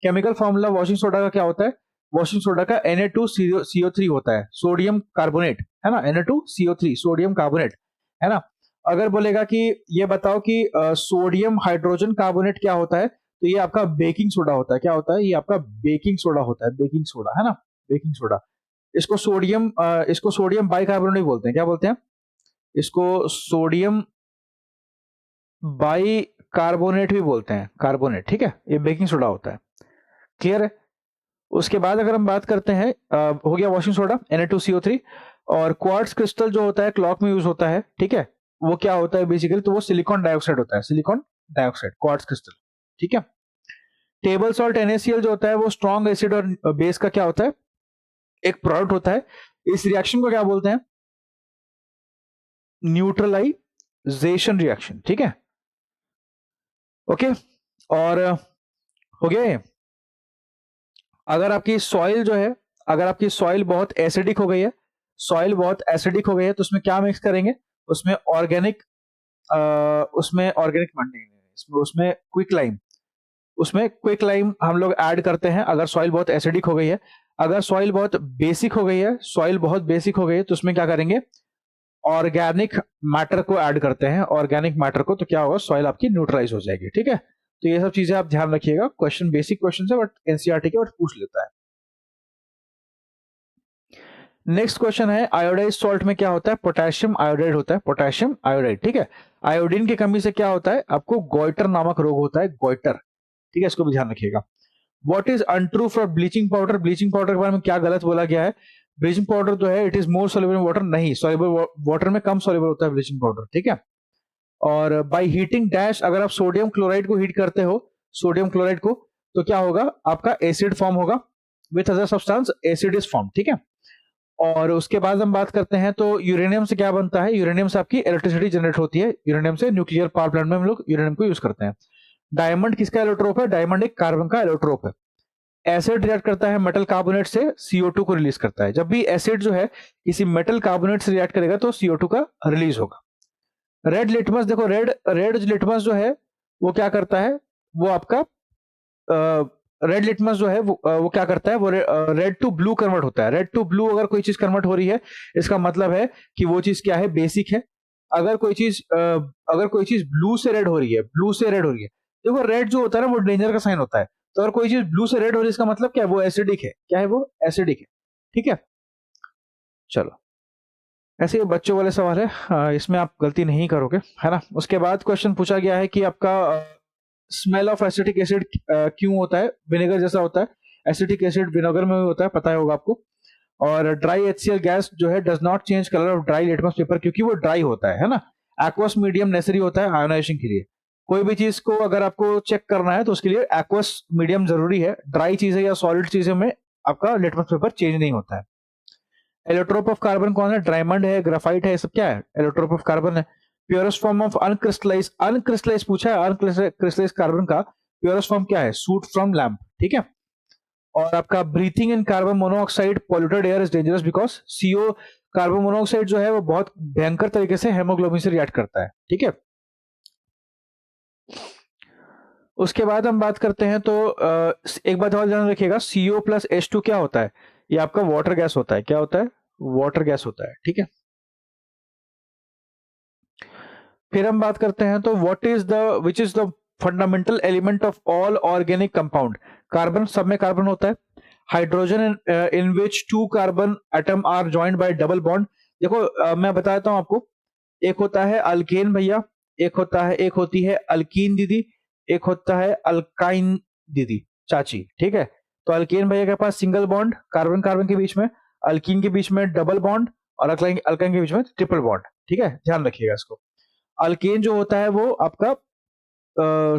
केमिकल फॉर्मूला वॉशिंग सोडा का क्या होता है, वॉशिंग सोडा का Na2CO3 होता है, सोडियम कार्बोनेट, है ना, Na2CO3 सोडियम कार्बोनेट, है ना। अगर बोलेगा कि ये बताओ कि सोडियम हाइड्रोजन कार्बोनेट क्या होता है, तो ये आपका बेकिंग सोडा होता है। क्या होता है, ये आपका बेकिंग सोडा होता है, बेकिंग सोडा, है ना, बेकिंग सोडा। इसको सोडियम बाइकार्बोनेट भी बोलते हैं, क्या बोलते हैं, इसको सोडियम बाई कार्बोनेट भी बोलते हैं, कार्बोनेट, ठीक है, ये बेकिंग सोडा होता है, क्लियर है। उसके बाद अगर हम बात करते हैं, हो गया वॉशिंग सोडा Na2CO3। और क्वार्ट्ज क्रिस्टल जो होता है क्लॉक में यूज होता है, ठीक है, वो क्या होता है बेसिकली, तो वो सिलिकॉन डाइऑक्साइड होता है, सिलिकॉन डाइऑक्साइड क्वार्ट्ज क्रिस्टल, ठीक है। टेबल सॉल्ट NaCl जो होता है वो स्ट्रॉन्ग एसिड और बेस का क्या होता है, एक प्रोडक्ट होता है। इस रिएक्शन को क्या बोलते हैं, न्यूट्रलाइजेशन रिएक्शन, ठीक है, ओके। और हो गया ये। अगर आपकी सॉइल जो है, अगर आपकी सॉइल बहुत एसिडिक हो गई है, सॉइल बहुत एसिडिक हो गई है, तो उसमें क्या मिक्स करेंगे, उसमें ऑर्गेनिक, उसमें ऑर्गेनिक इसमें उसमें क्विक लाइम, उसमें क्विक लाइम हम लोग ऐड करते हैं अगर सॉइल बहुत एसिडिक हो गई है। अगर सॉइल बहुत बेसिक हो गई है, सॉइल बहुत बेसिक हो गई है, तो उसमें क्या करेंगे, ऑर्गेनिक मैटर को ऐड करते हैं, ऑर्गेनिक मैटर को, तो क्या होगा, सॉइल आपकी न्यूट्रलाइज हो जाएगी, ठीक है। तो ये सब चीजें आप ध्यान रखिएगा, क्वेश्चन बेसिक क्वेश्चन है बट एनसीईआरटी के बट पूछ लेता है। नेक्स्ट क्वेश्चन है, आयोडाइज सॉल्ट में क्या होता है, पोटेशियम आयोडाइड होता है, पोटेशियम आयोडाइड, ठीक है। आयोडीन की कमी से क्या होता है, आपको गोइटर नामक रोग होता है, गोइटर, ठीक है, इसको भी ध्यान रखिएगा। What is untrue for bleaching powder, bleaching powder के बारे में क्या गलत बोला गया है, ब्लीचिंग पाउडर जो है it is more soluble in water, नहीं, सोल्यूबल वाटर में कम सोल्यूबल होता है ब्लीचिंग पाउडर, ठीक है। और बाय हीटिंग डैश, अगर आप सोडियम क्लोराइड को हीट करते हो, सोडियम क्लोराइड को, तो क्या होगा, आपका एसिड फॉर्म होगा, with other substance acid is form, ठीक है। और उसके बाद हम बात करते हैं, तो यूरेनियम से क्या बनता है, यूरेनियम से आपकी इलेक्ट्रिसिटी जनरेट होती है, यूरेनियम से न्यूक्लियर पावर प्लांट में हम लोग यूरेनियम को यूज करते हैं। डायमंड किसका एलोट्रोप है, डायमंड एक कार्बन का एलोट्रोप है। एसिड रिएक्ट करता है मेटल कार्बोनेट से, CO2 को रिलीज करता है। जब भी एसिड जो है किसी मेटल कार्बोनेट से रिएक्ट करेगा तो CO2 का रिलीज होगा। रेड लिटमस, देखो रेड रेड लिटमस जो है वो क्या करता है, वो आपका रेड लिटमस जो है वो क्या करता है, वो रेड टू ब्लू कन्वर्ट होता है। रेड टू ब्लू अगर कोई चीज कन्वर्ट हो रही है, इसका मतलब है कि वो चीज क्या है, बेसिक है। अगर कोई चीज ब्लू से रेड हो रही है, ब्लू से रेड हो रही है, देखो रेड जो होता है ना वो डेंजर का साइन होता है। तो अगर कोई चीज ब्लू से रेड हो रही है, इसका मतलब क्या है, वो एसिडिक है, क्या है, वो एसिडिक है, ठीक है। चलो, ऐसे ये बच्चों वाले सवाल है, इसमें आप गलती नहीं करोगे, है ना। उसके बाद क्वेश्चन पूछा गया है कि आपका स्मेल ऑफ एसिटिक एसिड क्यों होता है, विनेगर जैसा होता है, एसिटिक एसिड विनेगर में भी होता है, पता होगा आपको। और ड्राई HCl गैस जो है does not change colour of dry litmus paper, क्योंकि वो ड्राई होता है ना। एक्वस मीडियम नेसेसरी होता है आयोनाइजेशन के लिए। कोई भी चीज को अगर आपको चेक करना है तो उसके लिए एक्वस मीडियम जरूरी है, ड्राई चीजें या सॉलिड चीजें में आपका लिटमस पेपर चेंज नहीं होता है। एलोट्रोप ऑफ कार्बन कौन है? डायमंड है, ग्राफाइट है, ये सब क्या है? एलोट्रोप ऑफ कार्बन है। प्योरेस्ट फॉर्म ऑफ अनक्रिस्टलाइज पूछा है, अनक्रिस्टलाइज कार्बन का प्योरेस्ट फॉर्म क्या है? सूट फ्रॉम लैम्प, ठीक है। और आपका breathing in carbon monoxide polluted air is dangerous because CO, carbon monoxide जो है वो बहुत भयंकर तरीके से हेमोग्लोबिन से रिएक्ट करता है, ठीक है। उसके बाद हम बात करते हैं तो एक बात और ध्यान रखिएगा, CO प्लस H2 क्या होता है? ये आपका वाटर गैस होता है। क्या होता है? वाटर गैस होता है, ठीक है। फिर हम बात करते हैं तो which is the fundamental element of all organic compound? Carbon, सब में कार्बन होता है। Hydrogen in which 2 carbon atom are joined by double bond. देखो मैं बताता हूं आपको, एक होता है अल्केन भैया, एक होती है अल्कीन दीदी, एक होता है अल्काइन दीदी, चाची, ठीक है। तो अल्केन भैया के पास सिंगल बॉन्ड कार्बन कार्बन के बीच में, अल्कीन के बीच में डबल बॉन्ड, और अल्काइन के बीच में ट्रिपल बॉन्ड, ठीक है, ध्यान रखिएगा इसको। अल्केन जो होता है वो आपका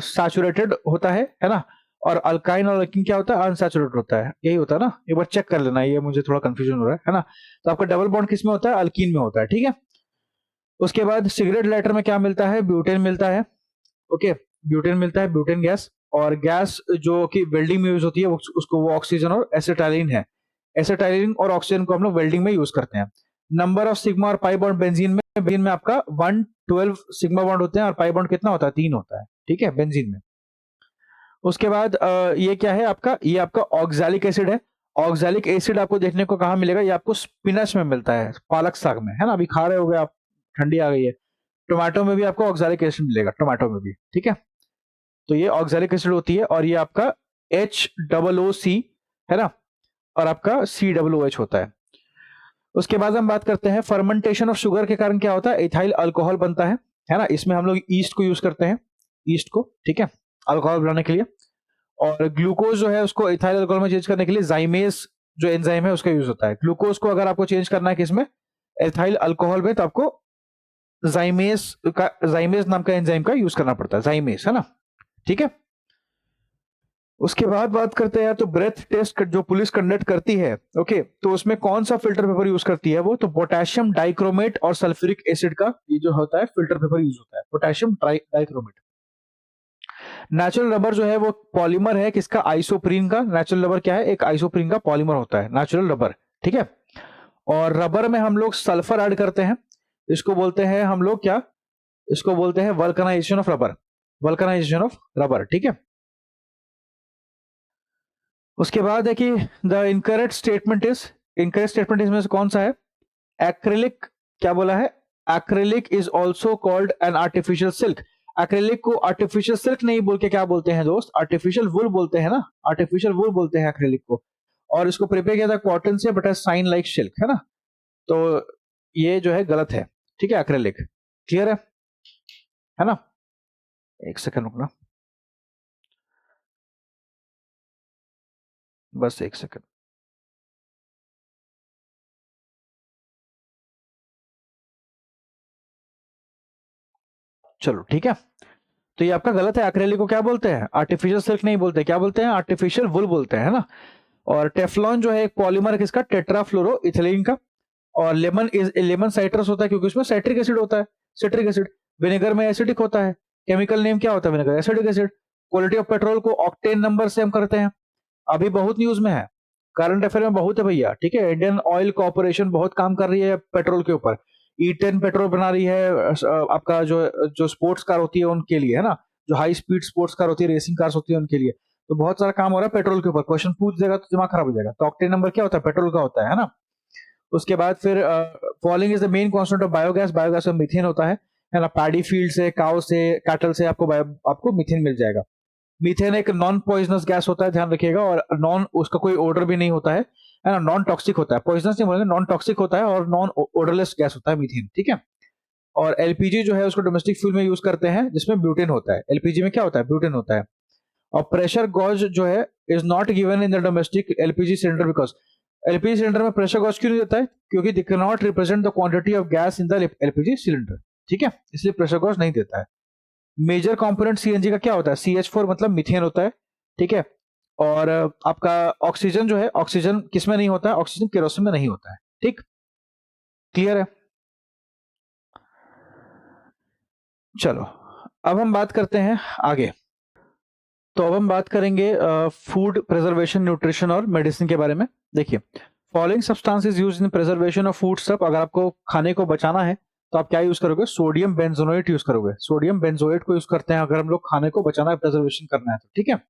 सैचुरेटेड होता है ना। और अल्काइन और अल्कीन क्या होता है? अनसैचुरेटेड होता है, यही होता है ना। एक बार चेक कर लेना, ये मुझे थोड़ा कंफ्यूजन हो रहा है ना। तो आपका डबल बॉन्ड किस में होता है? अल्कीन में होता है, ठीक है। उसके बाद सिगरेट लाइटर में क्या मिलता है? ब्यूटेन मिलता है, ओके, ब्यूटेन मिलता है, ब्यूटेन गैस। और गैस जो कि वेल्डिंग में यूज होती है उसको वो ऑक्सीजन और एसिटाइलिन है। एसिटाइलिन और ऑक्सीजन को हम लोग वेल्डिंग में यूज करते हैं। नंबर ऑफ सिग्मा और पाई बॉन्ड बेंजीन में आपका 112 सिग्मा बॉन्ड होते हैं, और पाई बॉन्ड कितना होता है? 3 होता है, ठीक है, बेंजीन में। उसके बाद ये क्या है आपका? ये आपका ऑक्सैलिक एसिड है। ऑक्सैलिक एसिड आपको देखने को कहाँ मिलेगा? ये आपको स्पिनच में मिलता है, पालक साग में, है ना। अभी खा रहे होगे आप, ठंडी आ गई है। टोमेटो में भी आपको ऑक्सैलिक एसिड मिलेगा, टोमेटो में भी, ठीक है। तो ये ऑक्सैलिक एसिड होती है, और ये आपका HOOC है ना, और आपका COOH होता है। उसके बाद हम बात करते हैं फर्मेंटेशन ऑफ शुगर के कारण क्या होता है? इथाइल अल्कोहल बनता है ना। इसमें हम लोग ईस्ट को यूज करते हैं, ईस्ट को, ठीक है, अल्कोहल बनाने के लिए। और ग्लूकोज जो है उसको इथाइल अल्कोहल में चेंज करने के लिए जाइमेज जो एंजाइम है उसका यूज होता है। ग्लूकोज को अगर आपको चेंज करना है किसमें? इथाइल अल्कोहल में, तो आपको जाइमेज नाम का एंजाइम का यूज करना पड़ता है, जाइमेज, है ना, ठीक है। उसके बाद बात करते हैं तो ब्रेथ टेस्ट जो पुलिस कंडक्ट करती है, ओके, तो उसमें कौन सा फिल्टर पेपर यूज करती है? वो तो पोटेशियम डाइक्रोमेट और सल्फ्यूरिक एसिड का ये जो होता है फिल्टर पेपर यूज होता है, पोटेशियम डाइक्रोमेट। नेचुरल रबर जो है वो पॉलीमर है किसका? आइसोप्रीन का। नेचुरल रबर क्या है? एक आइसोप्रीन का पॉलीमर होता है नेचुरल रबर, ठीक है। और रबर में हम लोग सल्फर ऐड करते हैं, इसको बोलते हैं हम लोग क्या? इसको बोलते हैं vulcanisation of rubber, vulcanisation of rubber, ठीक है। उसके बाद है कि द इनकरेक्ट स्टेटमेंट इसमें से कौन सा है? एक्रिलिक, क्या बोला है? Acrylic is also called an artificial silk. Acrylic को आर्टिफिशियल सिल्क नहीं बोल के क्या बोलते हैं दोस्त? आर्टिफिशियल वुल बोलते हैं ना, आर्टिफिशियल वुल बोलते हैं एक्रिलिक को। और इसको प्रिपेयर किया था कॉटन से, बट साइन लाइक सिल्क, है ना। तो ये जो है गलत है, ठीक है, एक्रिलिक। क्लियर है ना। एक सेकंड रुकना, बस एक सेकंड। चलो ठीक है, तो ये आपका गलत है। एक्रेलिक को क्या बोलते हैं? आर्टिफिशियल सिल्क नहीं बोलते, क्या बोलते हैं? आर्टिफिशियल वुल बोलते हैं, है ना। और टेफ्लॉन जो है एक पॉलीमर है किसका? टेट्राफ्लोरोइथिलीन का। और लेमन साइट्रस होता है क्योंकि उसमें साइट्रिक एसिड होता है, सिट्रिक एसिड। विनेगर में एसिडिक होता है, केमिकल नेम क्या होता है vinegar? Acidic acid. Quality of petrol को ऑक्टेन नंबर से हम करते हैं, अभी बहुत न्यूज में है, करंट अफेयर में बहुत है भैया, ठीक है। इंडियन ऑयल कॉर्पोरेशन बहुत काम कर रही है पेट्रोल के ऊपर, E10 पेट्रोल बना रही है आपका जो जो स्पोर्ट्स कार होती है उनके लिए, है ना, जो हाई स्पीड स्पोर्ट्स कार होती है, रेसिंग कार्स होती है उनके लिए। तो बहुत सारा काम हो रहा है पेट्रोल के ऊपर, क्वेश्चन पूछ देगा तो दिमाग खराब हो जाएगा। तो ऑक्टेन नंबर क्या होता है? पेट्रोल का होता है ना। उसके बाद फिर following is the main constant of biogas. Biogas में मीथेन होता है ना। पैडी फील्ड से, काउ से, कैटल से आपको मीथेन मिल जाएगा। मीथेन एक नॉन पॉइजनस गैस होता है, ध्यान रखिएगा। और नॉन, उसका कोई ओडर भी नहीं होता है ना, नॉन टॉक्सिक होता है। पॉइजनस नहीं बोलेंगे, नॉन टॉक्सिक होता है और नॉन ओडरलेस गैस होता है मीथेन, ठीक है। और एलपीजी जो है उसको डोमेस्टिक फ्यूल में यूज करते हैं, जिसमें ब्यूटेन होता है। एलपीजी में क्या होता है? ब्यूटेन होता है। और प्रेशर गॉज जो है is not given in the domestic LPG cylinder because LPG cylinder में प्रेशर गॉज क्यों नहीं देता है? क्योंकि they can not represent the quantity of gas in the LPG cylinder, ठीक है, इसलिए प्रेशर गॉज नहीं देता है। मेजर कंपोनेंट सीएनजी का क्या होता है? CH4 मतलब मीथेन होता है, ठीक है। और आपका ऑक्सीजन जो है, ऑक्सीजन किसमें नहीं होता है? ऑक्सीजन केरोसिन में नहीं होता है, ठीक। क्लियर है? चलो अब हम बात करते हैं आगे। तो अब हम बात करेंगे फूड प्रिजर्वेशन, न्यूट्रिशन और मेडिसिन के बारे में। देखिए, following substances used in preservation of food stuff. अगर आपको खाने को बचाना है तो आप क्या यूज करोगे? सोडियम बेंजोनेट यूज करोगे। सोडियम बेंजोएट को यूज करते हैं अगर हम लोग खाने को बचाना है, प्रिजर्वेशन करना है तो, ठीक है।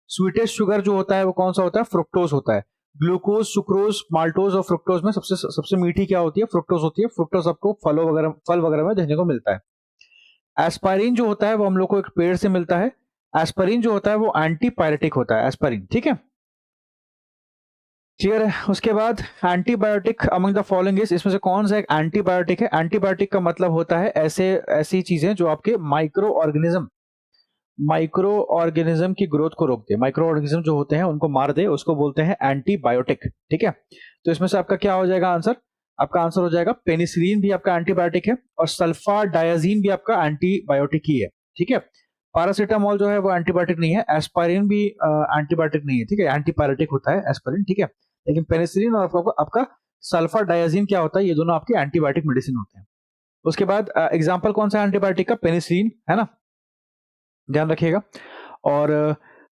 स्वीटेस्ट शुगर जो होता है वो कौन सा होता है? फ्रुक्टोज होता है। ग्लूकोज, सुक्रोज, माल्टोज और फ्रुक्टोज में सबसे सबसे मीठी क्या होती है? फ्रुक्टोज होती है। फ्रुक्टोज आपको फल वगैरह में देखने को मिलता है। एस्पाइरिन जो होता है वो हम लोग को एक पेड़ से मिलता है। एस्पाइरिन जो होता है वो एंटीपायरेटिक होता है, एस्पाइरिन, ठीक है। क्लियर है? उसके बाद antibiotic among the following is, इसमें से कौन सा एक एंटीबायोटिक है? एंटीबायोटिक का मतलब होता है ऐसी चीजें जो आपके माइक्रो ऑर्गेनिज्म की ग्रोथ को रोकते हैं। माइक्रो ऑर्गेनिज्म जो होते हैं उनको मार दे, उसको बोलते हैं एंटीबायोटिक, ठीक है। तो इसमें से आपका क्या हो जाएगा आंसर? आपका आंसर हो जाएगा पेनिसिलिन भी आपका एंटीबायोटिक है, और सल्फा डायाजीन भी आपका एंटीबायोटिक ही है, ठीक है। पैरासीटामोल जो है वो एंटीबायोटिक नहीं है। एस्पाइरिन भी एंटीबायोटिक नहीं है, ठीक है। एंटीपायरेटिक होता है एस्पाइरिन, ठीक है। लेकिन पेनिसिलिन और आपका सल्फा डायाजीन क्या होता है? ये दोनों आपके एंटीबायोटिक मेडिसिन होते हैं। उसके बाद एग्जाम्पल कौन सा एंटीबायोटिक का? पेनिसिलिन, है ना, ध्यान रखिएगा। और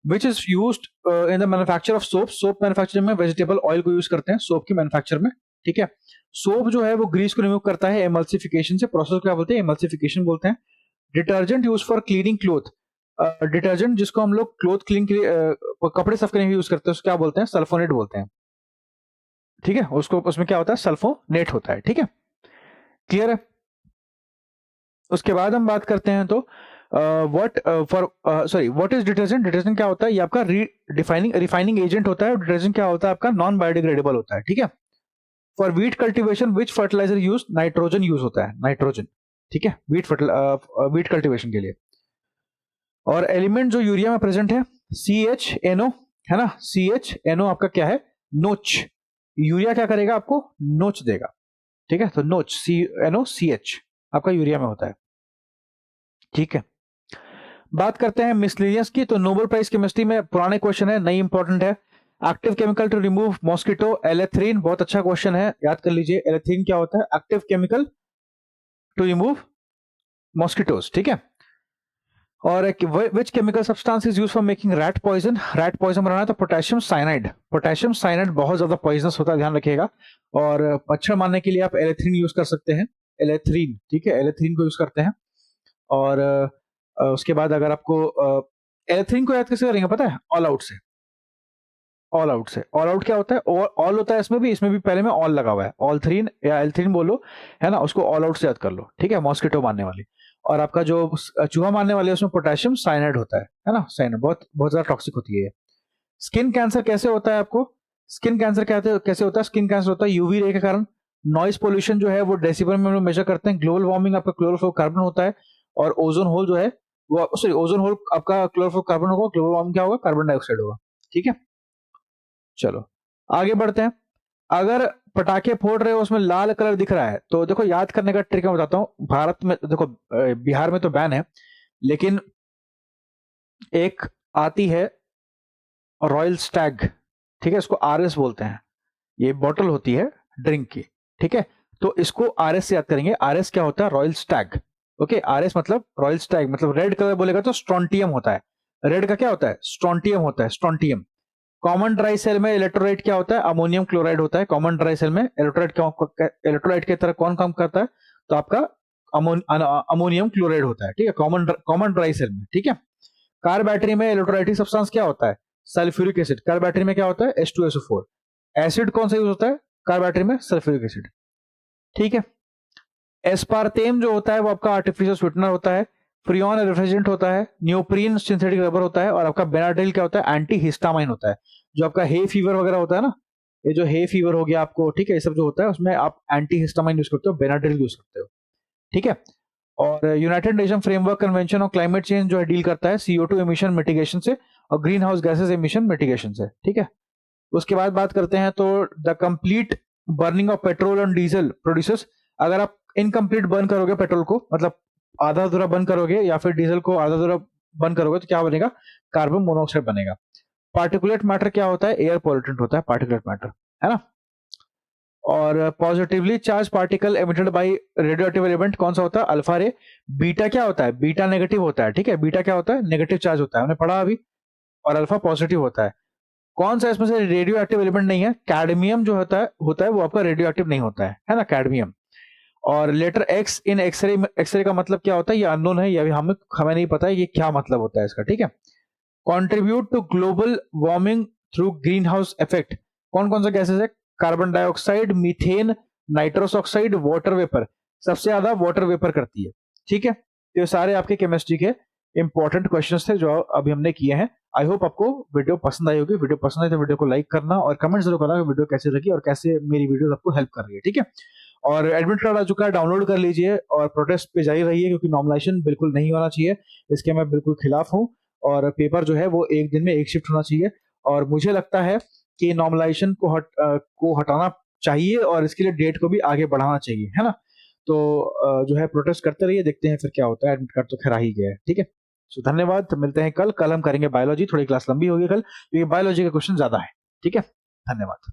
which is used in the manufacture of soap. Soap manufacturing में वेजिटेबल ऑयल को यूज करते हैं सोप की मैन्युफैक्चर में, ठीक है। सोप जो है वो ग्रीस को रिमूव करता है एमल्सिफिकेशन से। प्रोसेस क्या बोलते हैं? एमल्सिफिकेशन बोलते हैं। Detergent use for cleaning cloth. Detergent जिसको हम लोग क्लोथ क्लीन के लिए कपड़े साफ करने के लिए यूज करते हैं, उसको क्या बोलते हैं? सल्फोनेट बोलते हैं, ठीक है। उसको उसमें क्या होता है? सल्फोनेट होता है, ठीक है। क्लियर है? उसके बाद हम बात करते हैं तो व्हाट इज डिटर्जेंट। डिटर्जेंट क्या होता है? ये आपका रिफाइनिंग एजेंट होता है। और डिटर्जेंट क्या होता है? आपका नॉन बायोडिग्रेडेबल होता है, ठीक है। For wheat cultivation which fertiliser use? Nitrogen use होता है, नाइट्रोजन, ठीक है, व्हीट कल्टीवेशन के लिए। और एलिमेंट जो यूरिया में प्रेजेंट है, CHNO, है ना। CHNO आपका क्या है? नोच। यूरिया क्या करेगा? आपको नोच देगा, ठीक है। तो नोच, CNOCH आपका यूरिया में होता है, ठीक है। बात करते हैं मिसलेनियस की। तो नोबेल प्राइज केमिस्ट्री में पुराने क्वेश्चन है, नई इंपॉर्टेंट है। Active chemical to remove mosquito, allethrin, बहुत अच्छा क्वेश्चन है, याद कर लीजिए। एलेथ्रीन क्या होता है? Active chemical to remove mosquitoes, ठीक है। और which chemical substance is use for making rat poison. Rat poison बनाना है तो पोटेशियम साइनाइड। पोटेशियम साइनाइड बहुत ज्यादा पॉइजनस होता है, ध्यान रखिएगा। और मच्छर मारने के लिए आप एलेथ्रीन यूज कर सकते हैं, एलेथ्रीन, ठीक है, एलेथ्रीन को यूज करते हैं। और उसके बाद अगर आपको एलेथ्रीन को याद कैसे करेंगे पता है? ऑल आउट से। ऑल आउट से, ऑल आउट क्या होता है? ऑल होता है इसमें भी पहले में ऑल लगा हुआ है, ऑल थ्रीन या एल्थ्रीन बोलो, है ना। उसको ऑल आउट से याद कर लो, ठीक है, मॉस्किटो मारने वाली। और आपका जो चूहा मारने वाले उसमें पोटेशियम साइनाइड होता है ना, साइनाइड बहुत बहुत ज्यादा टॉक्सिक होती है। स्किन कैंसर कैसे होता है आपको? स्किन कैंसर कैसे होता है? स्किन कैंसर होता है यूवी रे के कारण। नॉइज पोल्यूशन जो है वो डेसिबल में हम लोग मेजर करते हैं। ग्लोबल वार्मिंग आपका क्लोरोफ्लोरोकार्बन होता है। और ओजोन होल जो है वो, सॉरी, ओजोन होल आपका क्लोरोफ्लोरोकार्बन होगा। ग्लोबल वार्मिंग क्या होगा? कार्बन डाइऑक्साइड होगा, ठीक है। चलो आगे बढ़ते हैं। अगर पटाखे फोड़ रहे हो उसमें लाल कलर दिख रहा है तो देखो, याद करने का ट्रिक मैं बताता हूं। भारत में देखो, बिहार में तो बैन है, लेकिन एक आती है रॉयल स्टैग, ठीक है, इसको RS बोलते हैं। ये बॉटल होती है ड्रिंक की, ठीक है। तो इसको RS से याद करेंगे। RS क्या होता है? Royal Stag, okay. RS मतलब रॉयल स्टैग, मतलब रेड कलर बोलेगा तो स्ट्रॉन्टियम होता है। रेड का क्या होता है? स्ट्रॉन्टियम होता है, स्ट्रॉन्टियम। कॉमन ड्राई सेल में इलेक्ट्रोलाइट क्या होता है? अमोनियम क्लोराइड होता है। कॉमन ड्राई सेल में इलेक्ट्रोलाइट की तरह कौन काम करता है? तो आपका अमोनियम क्लोराइड होता है, ठीक है, कॉमन ड्राई सेल में, ठीक है। कार बैटरी में इलेक्ट्रोलाइटिक सब्सटेंस क्या होता है? Sulphuric acid. कार बैटरी में क्या होता है? H2SO4। एसिड कौन सा यूज होता है कार बैटरी में? सल्फ्यूरिक एसिड, ठीक है। एस्पार्टेम जो होता है वो आपका आर्टिफिशियल स्वीटनर होता है। फ्रियोन रेफ्रिजरेंट होता है। न्यूप्रीन सिंथेटिक रबर होता है। और आपका बेनाड्रिल क्या होता है? एंटी हिस्टामाइन होता है। जो आपका हे फीवर वगैरह होता है ना, ये जो हे फीवर हो गया आपको, ठीक है, ये सब जो होता है उसमें आप एंटी हिस्टामाइन यूज करते हो, बेनाड्रिल यूज करते हो, ठीक है। और United nation framework convention on climate change जो है डील करता है CO2 एमिशन मिटिगेशन से और green house gases emission mitigation से, ठीक है। उसके बाद बात करते हैं तो the complete burning of petrol and diesel producers. अगर आप इनकम्प्लीट बर्न करोगे पेट्रोल को, मतलब आधा अधूरा बर्न करोगे, या फिर डीजल को आधा अधूरा बर्न करोगे, तो क्या बनेगा? कार्बन मोनोऑक्साइड बनेगा। पार्टिकुलेट मैटर क्या होता है? एयर पॉल्यूटेंट होता है पार्टिकुलेट मैटर, है ना। और positively charge particle emitted by radio active element कौन सा होता है? अल्फा रे। बीटा क्या होता है? बीटा नेगेटिव होता है, ठीक है। बीटा क्या होता है? नेगेटिव चार्ज होता है, हमने पढ़ा अभी। और अल्फा पॉजिटिव होता है। कौन सा इसमें से रेडियो एक्टिव एलिमेंट नहीं है? कैडमियम जो होता है वो आपका रेडियो एक्टिव नहीं होता है ना, कैडमियम। और लेटर एक्स इन एक्सरे, एक्सरे का मतलब क्या होता है? ये अननोन है, ये अभी हमें नहीं पता है ये क्या मतलब होता है इसका, ठीक है। Contribute to global warming through green house effect कौन कौन सा गैसेस है? Carbon dioxide, methane, nitrous oxide, water vapour. सबसे ज्यादा वाटर वेपर करती है, ठीक है। तो ये सारे आपके केमिस्ट्री के इंपॉर्टेंट क्वेश्चंस थे जो अभी हमने किए हैं। आई होप आपको वीडियो पसंद आई होगी। वीडियो पसंद आई तो वीडियो को लाइक करना और कमेंट जरूर करना कि वीडियो कैसी लगी और कैसे मेरी वीडियो आपको हेल्प कर रही है, ठीक है। और एडमिट कार्ड आ चुका है, डाउनलोड कर लीजिए और प्रोटेस्ट पे जारी रहिए क्योंकि नॉर्मलाइजेशन बिल्कुल नहीं होना चाहिए, इसके मैं बिल्कुल खिलाफ हूँ। और पेपर जो है वो एक दिन में एक शिफ्ट होना चाहिए और मुझे लगता है कि नॉर्मलाइजेशन को हटाना चाहिए और इसके लिए डेट को भी आगे बढ़ाना चाहिए, है ना। तो जो है प्रोटेस्ट करते रहिए, देखते हैं फिर क्या होता है। एडमिट कार्ड तो खैर आ ही गया है, ठीक है। सो धन्यवाद, तो मिलते हैं कल हम करेंगे बायोलॉजी। थोड़ी क्लास लंबी होगी कल क्योंकि बायोलॉजी के क्वेश्चन ज्यादा है, ठीक है। धन्यवाद।